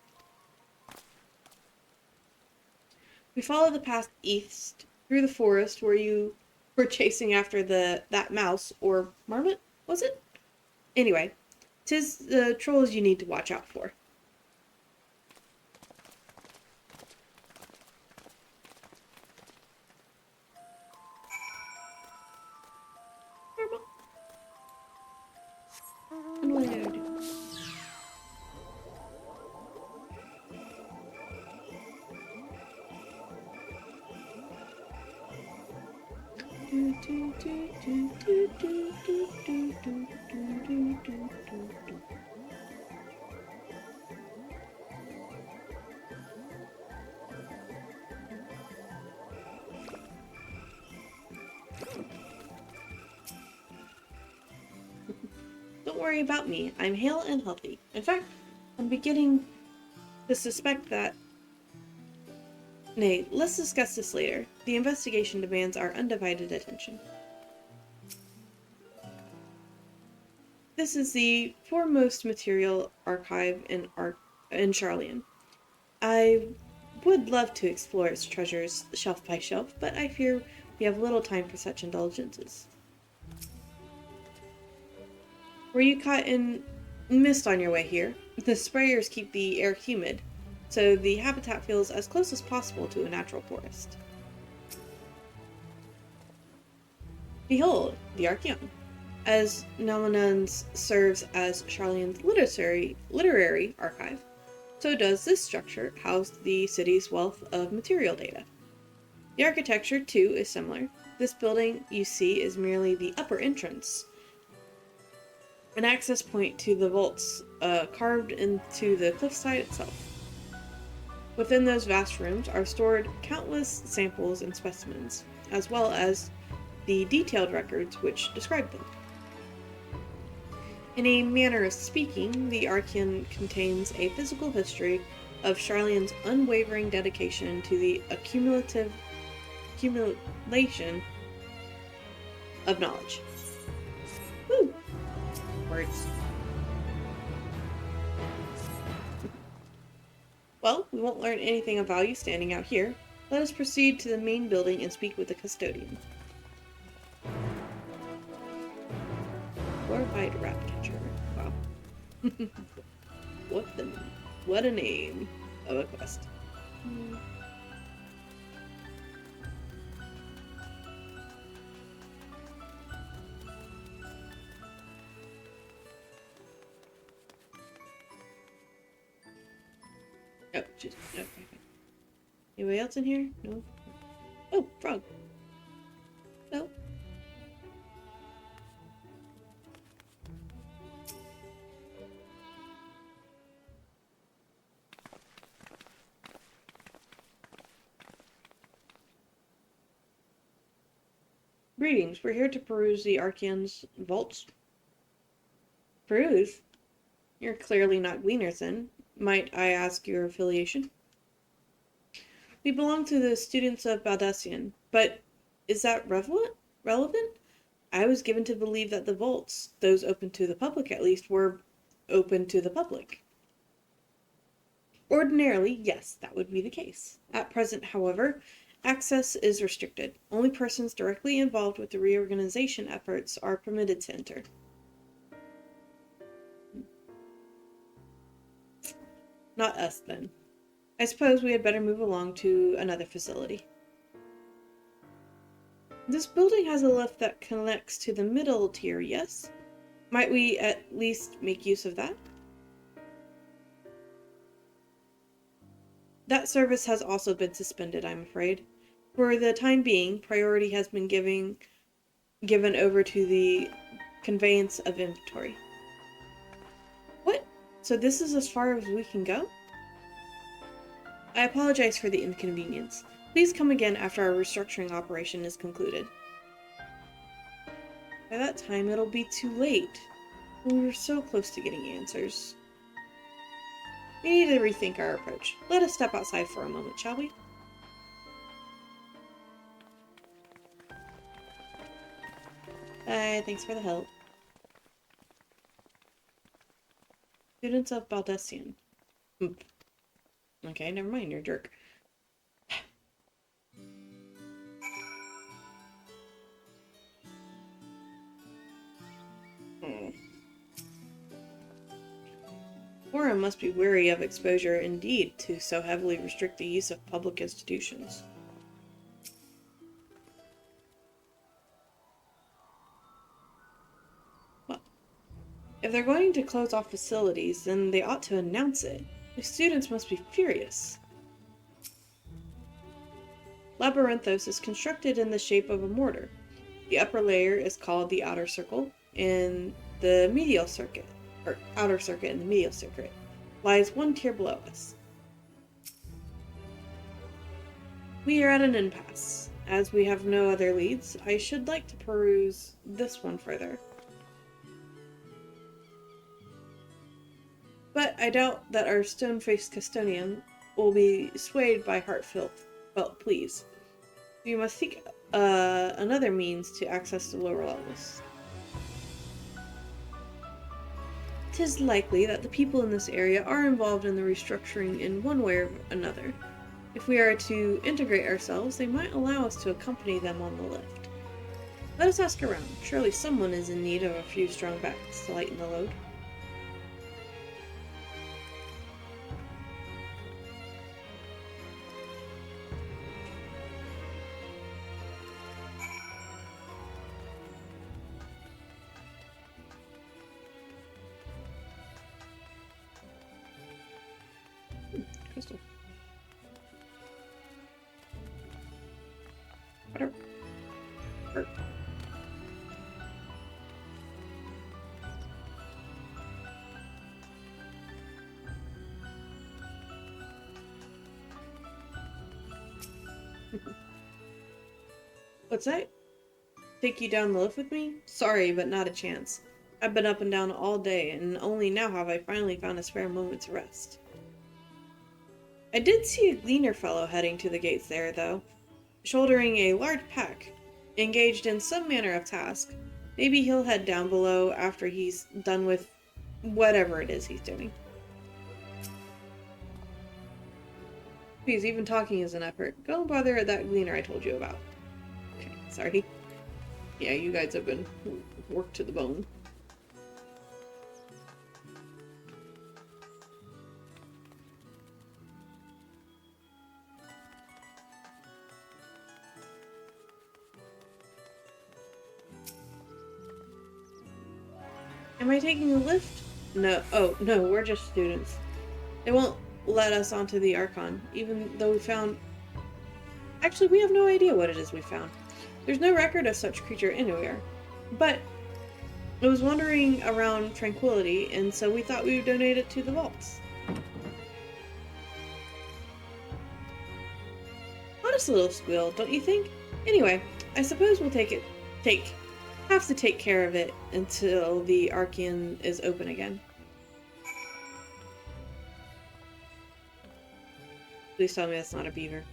We follow the path east through the forest where you were chasing after that mouse, or marmot, was it? Anyway, 'tis the trolls you need to watch out for. And what did I do? Don't worry about me. I'm hale and healthy. In fact, I'm beginning to suspect that... Nay, let's discuss this later. The investigation demands our undivided attention. This is the foremost material archive in Charlian. I would love to explore its treasures shelf by shelf, but I fear we have little time for such indulgences. Were you caught in mist on your way here? The sprayers keep the air humid, so the habitat feels as close as possible to a natural forest. Behold, the Archeon. As Nominans serves as Charlian's literary archive, so does this structure house the city's wealth of material data. The architecture, too, is similar. This building you see is merely the upper entrance, an access point to the vaults carved into the cliffside itself. Within those vast rooms are stored countless samples and specimens, as well as the detailed records which describe them. In a manner of speaking, the Archeon contains a physical history of Charlian's unwavering dedication to the accumulation of knowledge. Woo! Words. Well, we won't learn anything of value standing out here. Let us proceed to the main building and speak with the custodian. Glorified rat catcher. Wow. What a name of a quest. Oh, just okay. Anybody else in here? No. Oh, frog. No. Greetings, we're here to peruse the Archeon's vaults. Peruse? You're clearly not Gleaners then. Might I ask your affiliation? We belong to the students of Baldesion, but is that relevant? I was given to believe that the vaults, those open to the public at least, were open to the public. Ordinarily, yes, that would be the case. At present, however, access is restricted. Only persons directly involved with the reorganization efforts are permitted to enter. Not us, then. I suppose we had better move along to another facility. This building has a lift that connects to the middle tier, yes? Might we at least make use of that? That service has also been suspended, I'm afraid. For the time being, priority has been given over to the conveyance of inventory. What? So this is as far as we can go? I apologize for the inconvenience. Please come again after our restructuring operation is concluded. By that time, it'll be too late. We were so close to getting answers. We need to rethink our approach. Let us step outside for a moment, shall we? Thanks for the help. Students of Baldesion. Okay, never mind, you're a jerk. Forum must be wary of exposure indeed to so heavily restrict the use of public institutions. Well, if they're going to close off facilities, then they ought to announce it. The students must be furious. Labyrinthos is constructed in the shape of a mortar. The upper layer is called the outer circle, and the medial circuit, or outer circuit and the medial circuit, lies one tier below us. We are at an impasse. As we have no other leads, I should like to peruse this one further. But I doubt that our stone-faced custodian will be swayed by heartfelt pleas. We must seek another means to access the lower levels. 'Tis likely that the people in this area are involved in the restructuring in one way or another. If we are to integrate ourselves, they might allow us to accompany them on the lift. Let us ask around. Surely someone is in need of a few strong backs to lighten the load. Crystal. Whatever. What's that? Take you down the lift with me? Sorry, but not a chance. I've been up and down all day, and only now have I finally found a spare moment to rest. I did see a Gleaner fellow heading to the gates there, though, shouldering a large pack, engaged in some manner of task. Maybe he'll head down below after he's done with whatever it is he's doing. Please, even talking is an effort. Go and bother that Gleaner I told you about. Okay, sorry. Yeah, you guys have been worked to the bone. Am I taking a lift? No. Oh, no, we're just students. They won't let us onto the Archon, even though we found... Actually, we have no idea what it is we found. There's no record of such creature anywhere. But it was wandering around Tranquility, and so we thought we would donate it to the vaults. Honest little squeal, don't you think? Anyway, I suppose we'll take it have to take care of it until the Archean is open again. Please tell me that's not a beaver.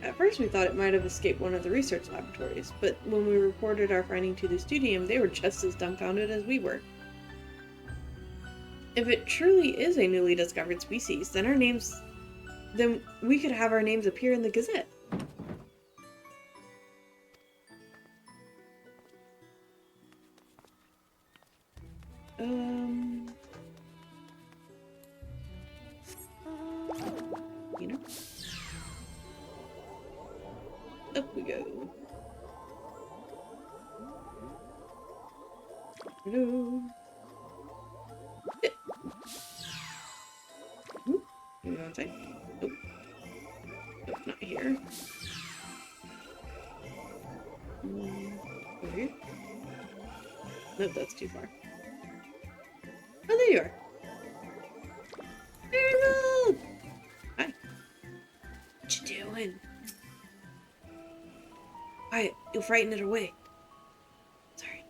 At first we thought it might have escaped one of the research laboratories, but when we reported our finding to the studium, they were just as dumbfounded as we were. If it truly is a newly discovered species, then we could have our names appear in the Gazette. You know? Up we go. Hello. Give me one sec. Nope. Nope, not here. Over here? Nope, that's too far. Oh, there you are. Harold! Hi. What you doing? Quiet, you'll frighten it away. Sorry.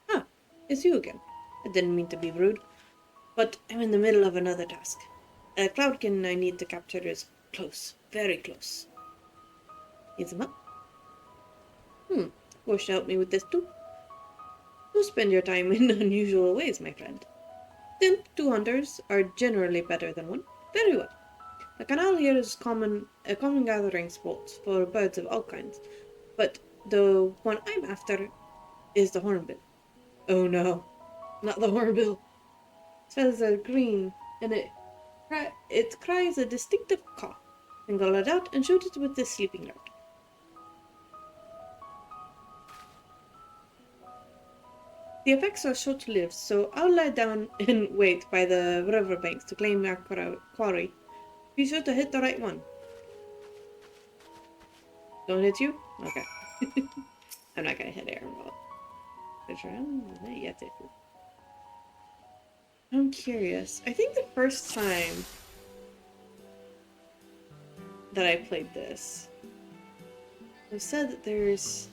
Ah, it's you again. I didn't mean to be rude, but I'm in the middle of another task. A cloudkin I need to capture is close, very close. Ease him up. Wish to help me with this too. You spend your time in unusual ways, my friend. Then, two hunters are generally better than one. Very well. The canal here is a common gathering spot for birds of all kinds, but the one I'm after is the hornbill. Oh no, not the hornbill. Its feathers are green, and it cries a distinctive caw. Single it out and shoot it with this sleeping dart. The effects are short-lived, so I'll lie down and wait by the riverbanks to claim our quarry. Be sure to hit the right one. Don't hit you? Okay. I'm not gonna hit Aaron, but I'm curious. I think the first time that I played this, it was said that there's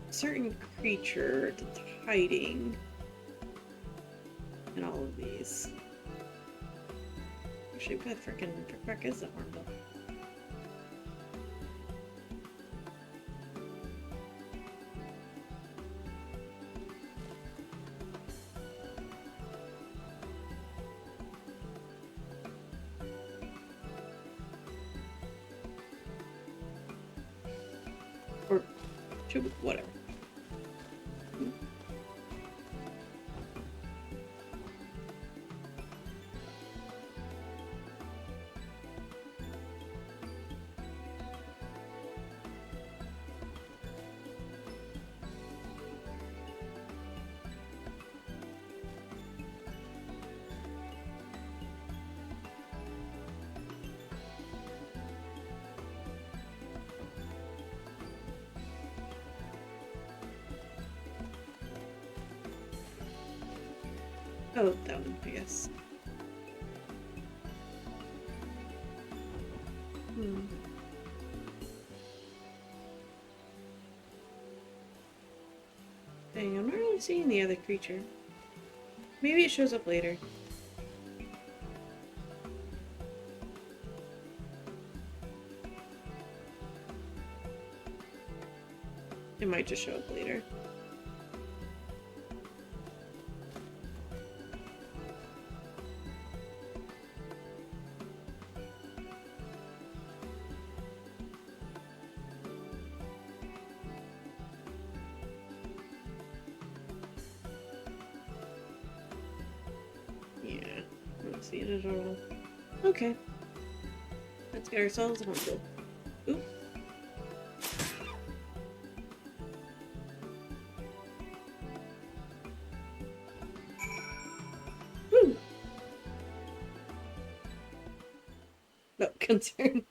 a certain creature that's hiding in all of these. Actually, what frickin' frick is the hornbill? Or whatever. Oh, that one, I guess. Dang, I'm not really seeing the other creature. Maybe it shows up later. It might just show up later. Yeah, I'm not seeing it at all. Okay. Let's get ourselves a hornbill. Oop. Woo! No concern.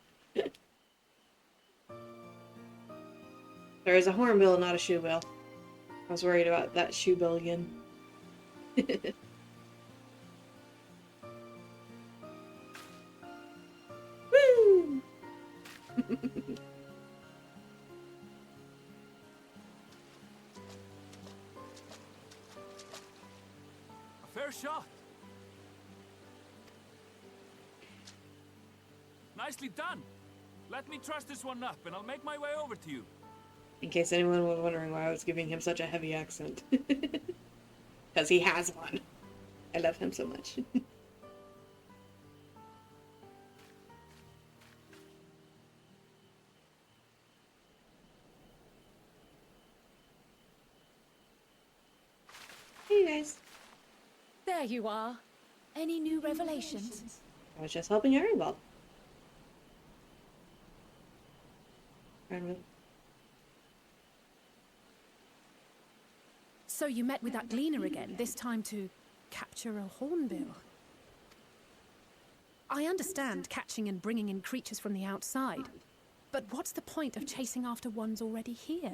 There is a hornbill, not a shoebill. I was worried about that shoe billion. Woo! A fair shot. Nicely done. Let me truss this one up, and I'll make my way over to you. In case anyone was wondering why I was giving him such a heavy accent. Because he has one. I love him so much. Hey guys. There you are. Any new revelations? I was just helping Ironball. So you met with that gleaner again, this time to capture a hornbill. I understand catching and bringing in creatures from the outside, but what's the point of chasing after ones already here?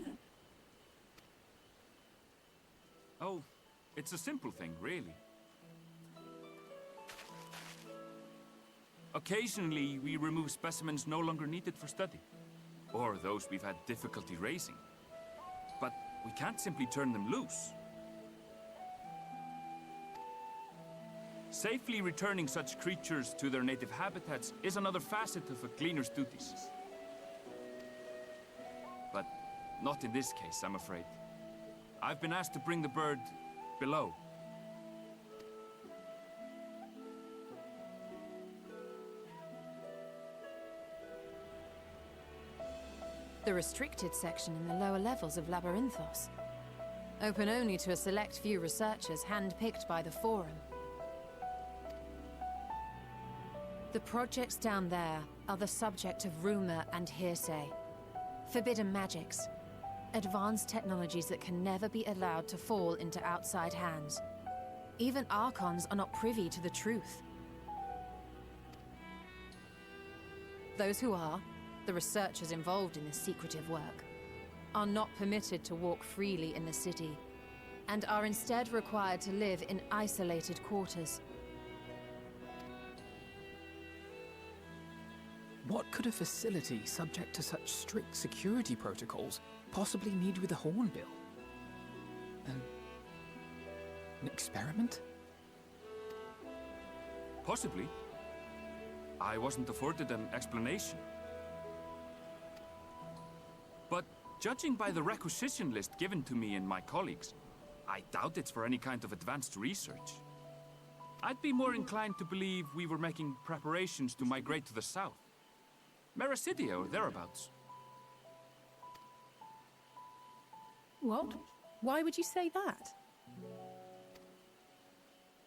Oh, it's a simple thing, really. Occasionally, we remove specimens no longer needed for study, or those we've had difficulty raising. But we can't simply turn them loose. Safely returning such creatures to their native habitats is another facet of a gleaner's duties. But not in this case, I'm afraid. I've been asked to bring the bird below. The restricted section in the lower levels of Labyrinthos. Open only to a select few researchers handpicked by the Forum. The projects down there are the subject of rumor and hearsay. Forbidden magics. Advanced technologies that can never be allowed to fall into outside hands. Even Archons are not privy to the truth. Those who are, the researchers involved in this secretive work, are not permitted to walk freely in the city, and are instead required to live in isolated quarters. What could a facility subject to such strict security protocols possibly need with a hornbill? An experiment? Possibly. I wasn't afforded an explanation. But judging by the requisition list given to me and my colleagues, I doubt it's for any kind of advanced research. I'd be more inclined to believe we were making preparations to migrate to the south. Mericidia or thereabouts. What? Why would you say that?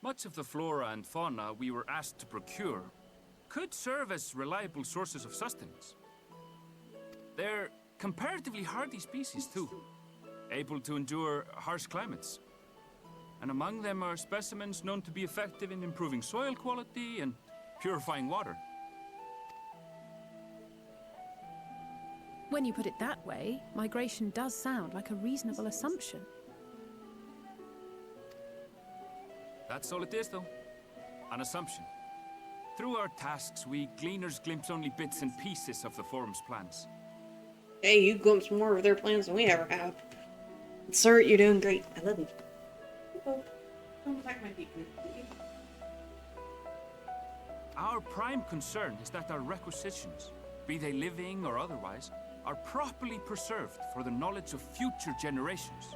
Much of the flora and fauna we were asked to procure could serve as reliable sources of sustenance. They're comparatively hardy species too, able to endure harsh climates. And among them are specimens known to be effective in improving soil quality and purifying water. When you put it that way, migration does sound like a reasonable assumption. That's all it is, though. An assumption. Through our tasks, we gleaners glimpse only bits and pieces of the Forum's plans. Hey, you glimpsed more of their plans than we ever have. Sir, you're doing great. I love you. Don't attack my feet. Our prime concern is that our requisitions, be they living or otherwise, are properly preserved for the knowledge of future generations.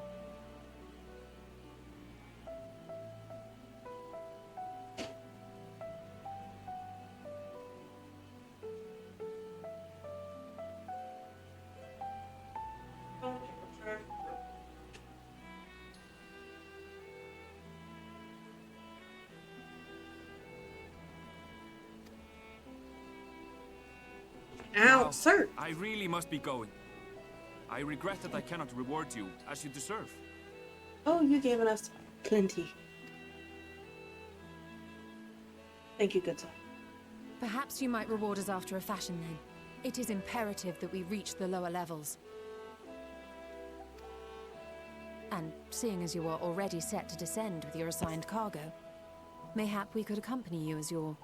Ow, Now, sir! I really must be going. I regret that I cannot reward you as you deserve. Oh, you've given us plenty. Thank you, good sir. Perhaps you might reward us after a fashion then. It is imperative that we reach the lower levels. And seeing as you are already set to descend with your assigned cargo, mayhap we could accompany you as your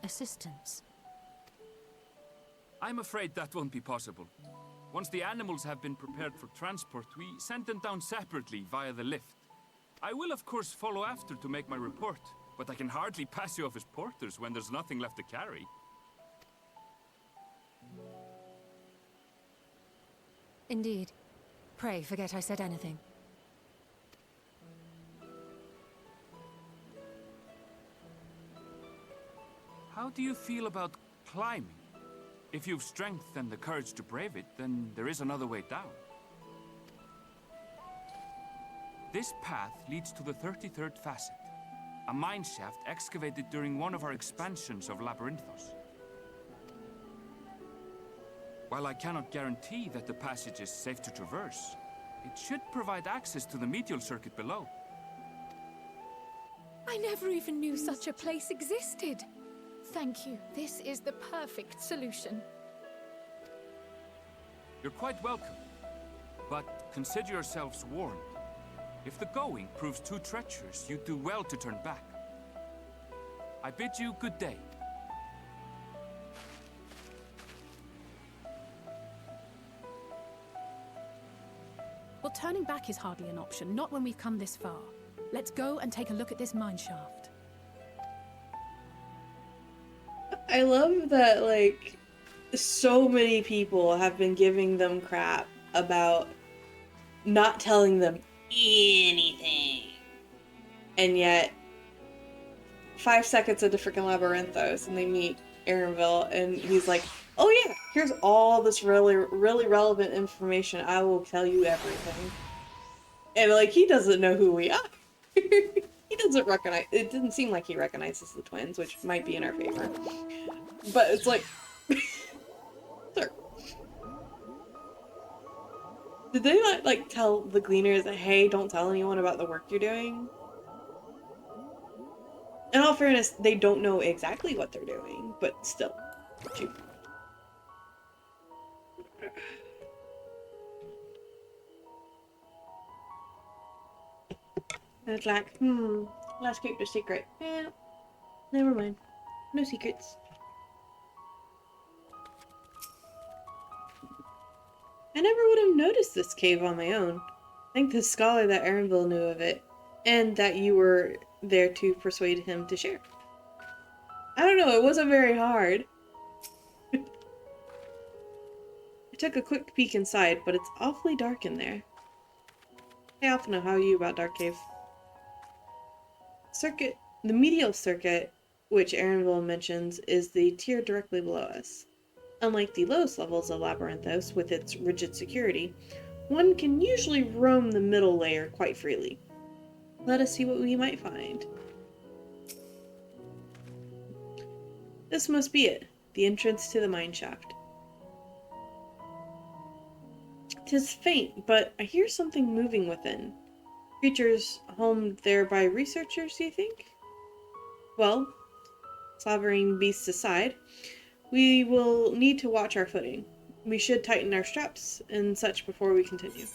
assistants. I'm afraid that won't be possible. Once the animals have been prepared for transport, we send them down separately via the lift. I will, of course, follow after to make my report, but I can hardly pass you off as porters when there's nothing left to carry. Indeed. Pray forget I said anything. How do you feel about climbing? If you've strength and the courage to brave it, then there is another way down. This path leads to the 33rd facet, a mine shaft excavated during one of our expansions of Labyrinthos. While I cannot guarantee that the passage is safe to traverse, it should provide access to the medial circuit below. I never even knew such a place existed. Thank you. This is the perfect solution. You're quite welcome, but consider yourselves warned. If the going proves too treacherous, you'd do well to turn back. I bid you good day. Well, turning back is hardly an option, not when we've come this far. Let's go and take a look at this mine shaft. I love that, like, so many people have been giving them crap about not telling them anything. And yet, 5 seconds into freaking Labyrinthos, and they meet Aaronville, and he's like, oh yeah, here's all this really, really relevant information. I will tell you everything. And, like, he doesn't know who we are. He doesn't recognize, it didn't seem like he recognizes the twins, which might be in our favor. But it's like, sir. Did they not, like, tell the gleaners that, hey, don't tell anyone about the work you're doing? In all fairness, they don't know exactly what they're doing, but still. Shoot. And it's like, let's keep the secret. Yeah, never mind. No secrets. I never would have noticed this cave on my own. Thank the scholar that Aaronville knew of it, and that you were there to persuade him to share. I don't know, it wasn't very hard. I took a quick peek inside, but it's awfully dark in there. Hey, Alphino, how are you about Dark Cave? The medial circuit, which Aaronville mentions, is the tier directly below us. Unlike the lowest levels of Labyrinthos, with its rigid security, one can usually roam the middle layer quite freely. Let us see what we might find. This must be it, the entrance to the mine shaft. 'Tis faint, but I hear something moving within. Creatures homed there by researchers, do you think? Well, slobbering beasts aside, we will need to watch our footing. We should tighten our straps and such before we continue.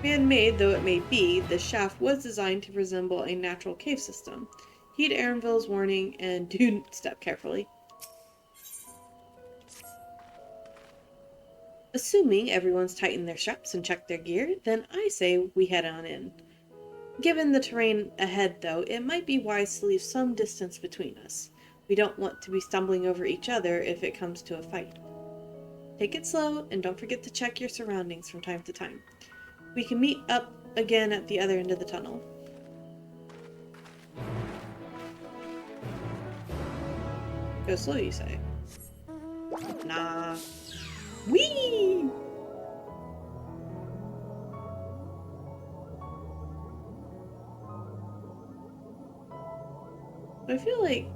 Man-made though it may be, this shaft was designed to resemble a natural cave system. Heed Aaronville's warning and do step carefully. Assuming everyone's tightened their straps and checked their gear, then I say we head on in. Given the terrain ahead, though, it might be wise to leave some distance between us. We don't want to be stumbling over each other if it comes to a fight. Take it slow, and don't forget to check your surroundings from time to time. We can meet up again at the other end of the tunnel. Go slow, you say? Nah. Whee! I feel like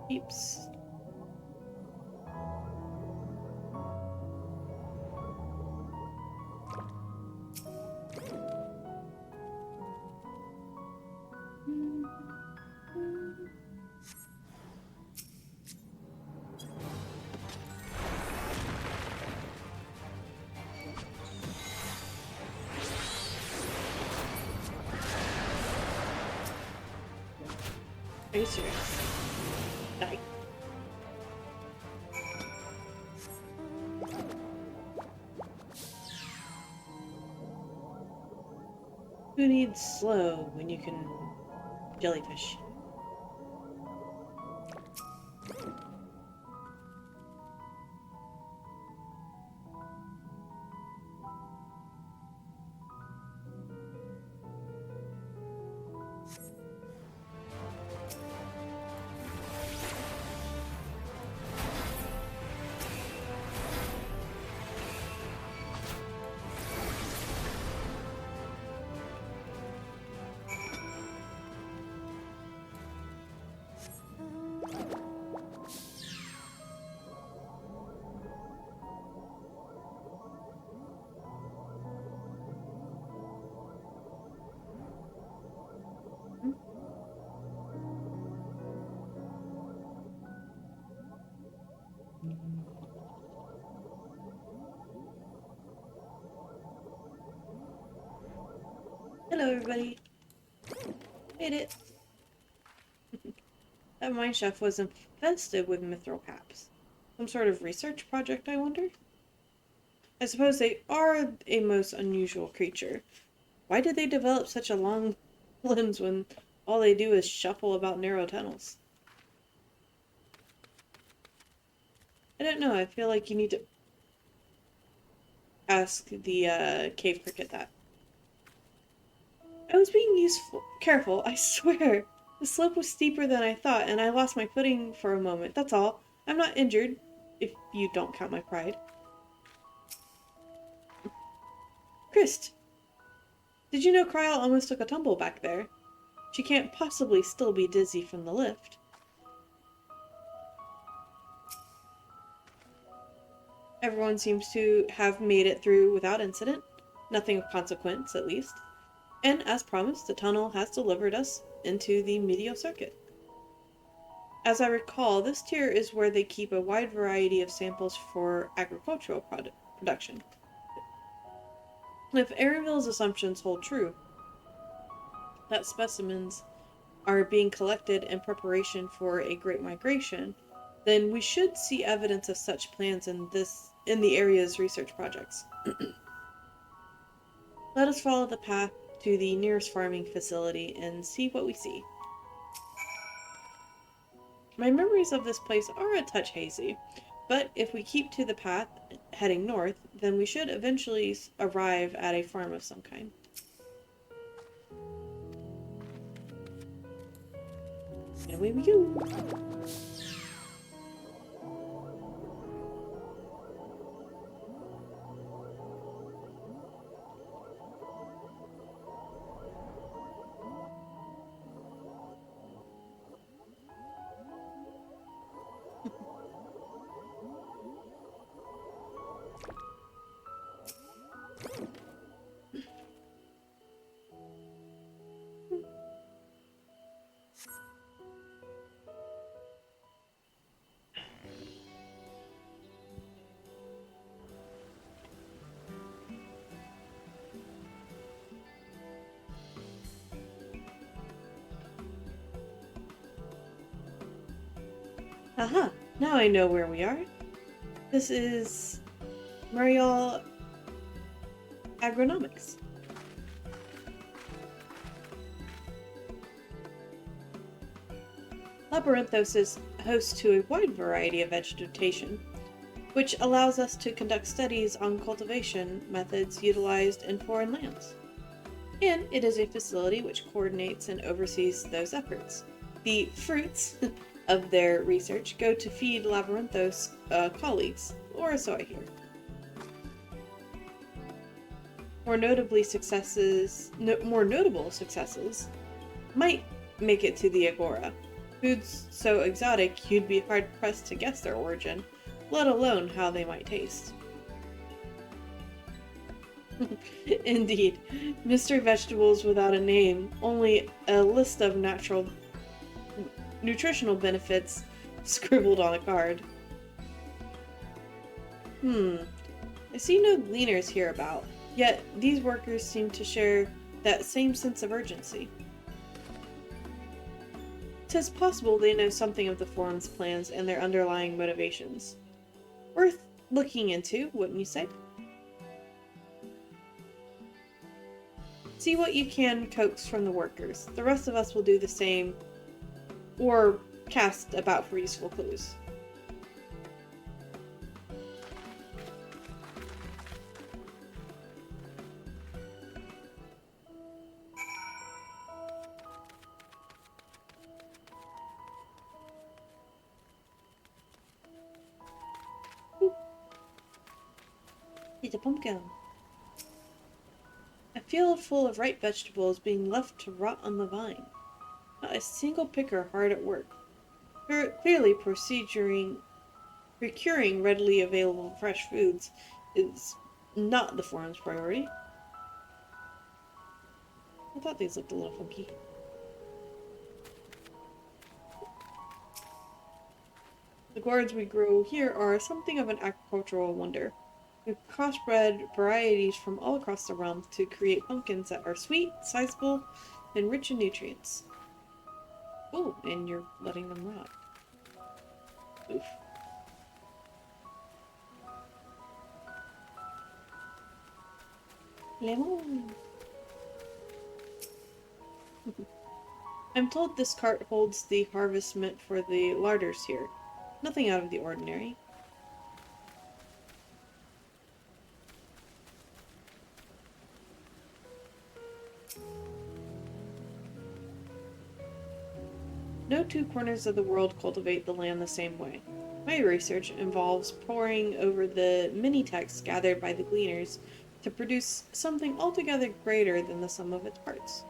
keeps Are you serious? Die. Who needs slow when you can jellyfish? Hello, everybody. Made it. That mineshaft was infested with mithril caps. Some sort of research project, I wonder? I suppose they are a most unusual creature. Why did they develop such a long limbs when all they do is shuffle about narrow tunnels? I don't know, I feel like you need to ask the cave cricket that. I was being careful, I swear. The slope was steeper than I thought, and I lost my footing for a moment, that's all. I'm not injured, if you don't count my pride. Christ! Did you know Kryl almost took a tumble back there? She can't possibly still be dizzy from the lift. Everyone seems to have made it through without incident. Nothing of consequence, at least. And as promised, the tunnel has delivered us into the Meteor Circuit. As I recall, this tier is where they keep a wide variety of samples for agricultural production. If Arenville's assumptions hold true, that specimens are being collected in preparation for a great migration, then we should see evidence of such plans in the area's research projects. Let us follow the path to the nearest farming facility and see what we see. My memories of this place are a touch hazy, but if we keep to the path heading north, then we should eventually arrive at a farm of some kind. And away we go! Aha! Now I know where we are. This is Marial Agronomics. Labyrinthos is host to a wide variety of vegetation, which allows us to conduct studies on cultivation methods utilized in foreign lands. And it is a facility which coordinates and oversees those efforts. The fruits of their research go to feed Labyrinthos colleagues, or so I hear. More notable successes might make it to the Agora. Foods so exotic you'd be hard-pressed to guess their origin, let alone how they might taste. Indeed, Mr. Vegetables without a name, only a list of nutritional benefits scribbled on a card. I see no gleaners hereabout, yet these workers seem to share that same sense of urgency. 'tis possible they know something of the Forum's plans and their underlying motivations. Worth looking into, wouldn't you say? See what you can coax from the workers. The rest of us will do the same, or cast about for useful clues. It's a pumpkin. A field full of ripe vegetables being left to rot on the vine. Not a single picker hard at work. Clearly procuring readily available fresh foods is not the Forum's priority. I thought these looked a little funky. The gourds we grow here are something of an agricultural wonder. We've crossbred varieties from all across the realm to create pumpkins that are sweet, sizable, and rich in nutrients. Oh, and you're letting them rot. Oof. Lemon. I'm told this cart holds the harvest meant for the larders here. Nothing out of the ordinary. No two corners of the world cultivate the land the same way. My research involves poring over the many texts gathered by the gleaners to produce something altogether greater than the sum of its parts.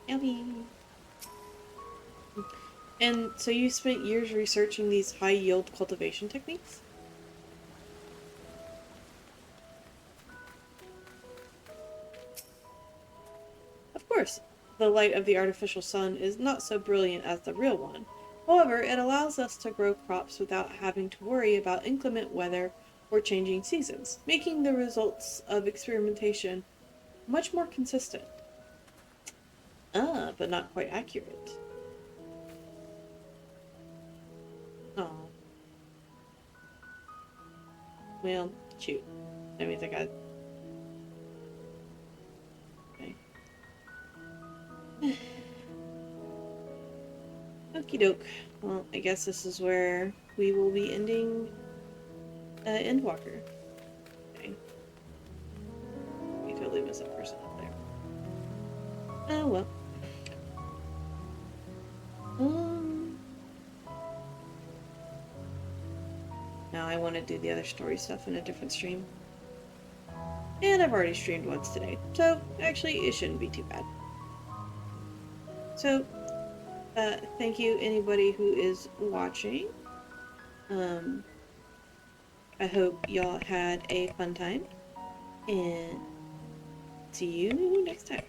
Yummy! And so you spent years researching these high-yield cultivation techniques? Of course, the light of the artificial sun is not so brilliant as the real one. However, it allows us to grow crops without having to worry about inclement weather or changing seasons, making the results of experimentation much more consistent. Ah, but not quite accurate. Oh. Well, shoot. That means I got... Okay. Okie doke. Well, I guess this is where we will be ending Endwalker. Okay. You totally missed that person up there. Oh well. Now I want to do the other story stuff in a different stream. And I've already streamed once today, so actually it shouldn't be too bad. So, thank you anybody who is watching. I hope y'all had a fun time, and see you next time.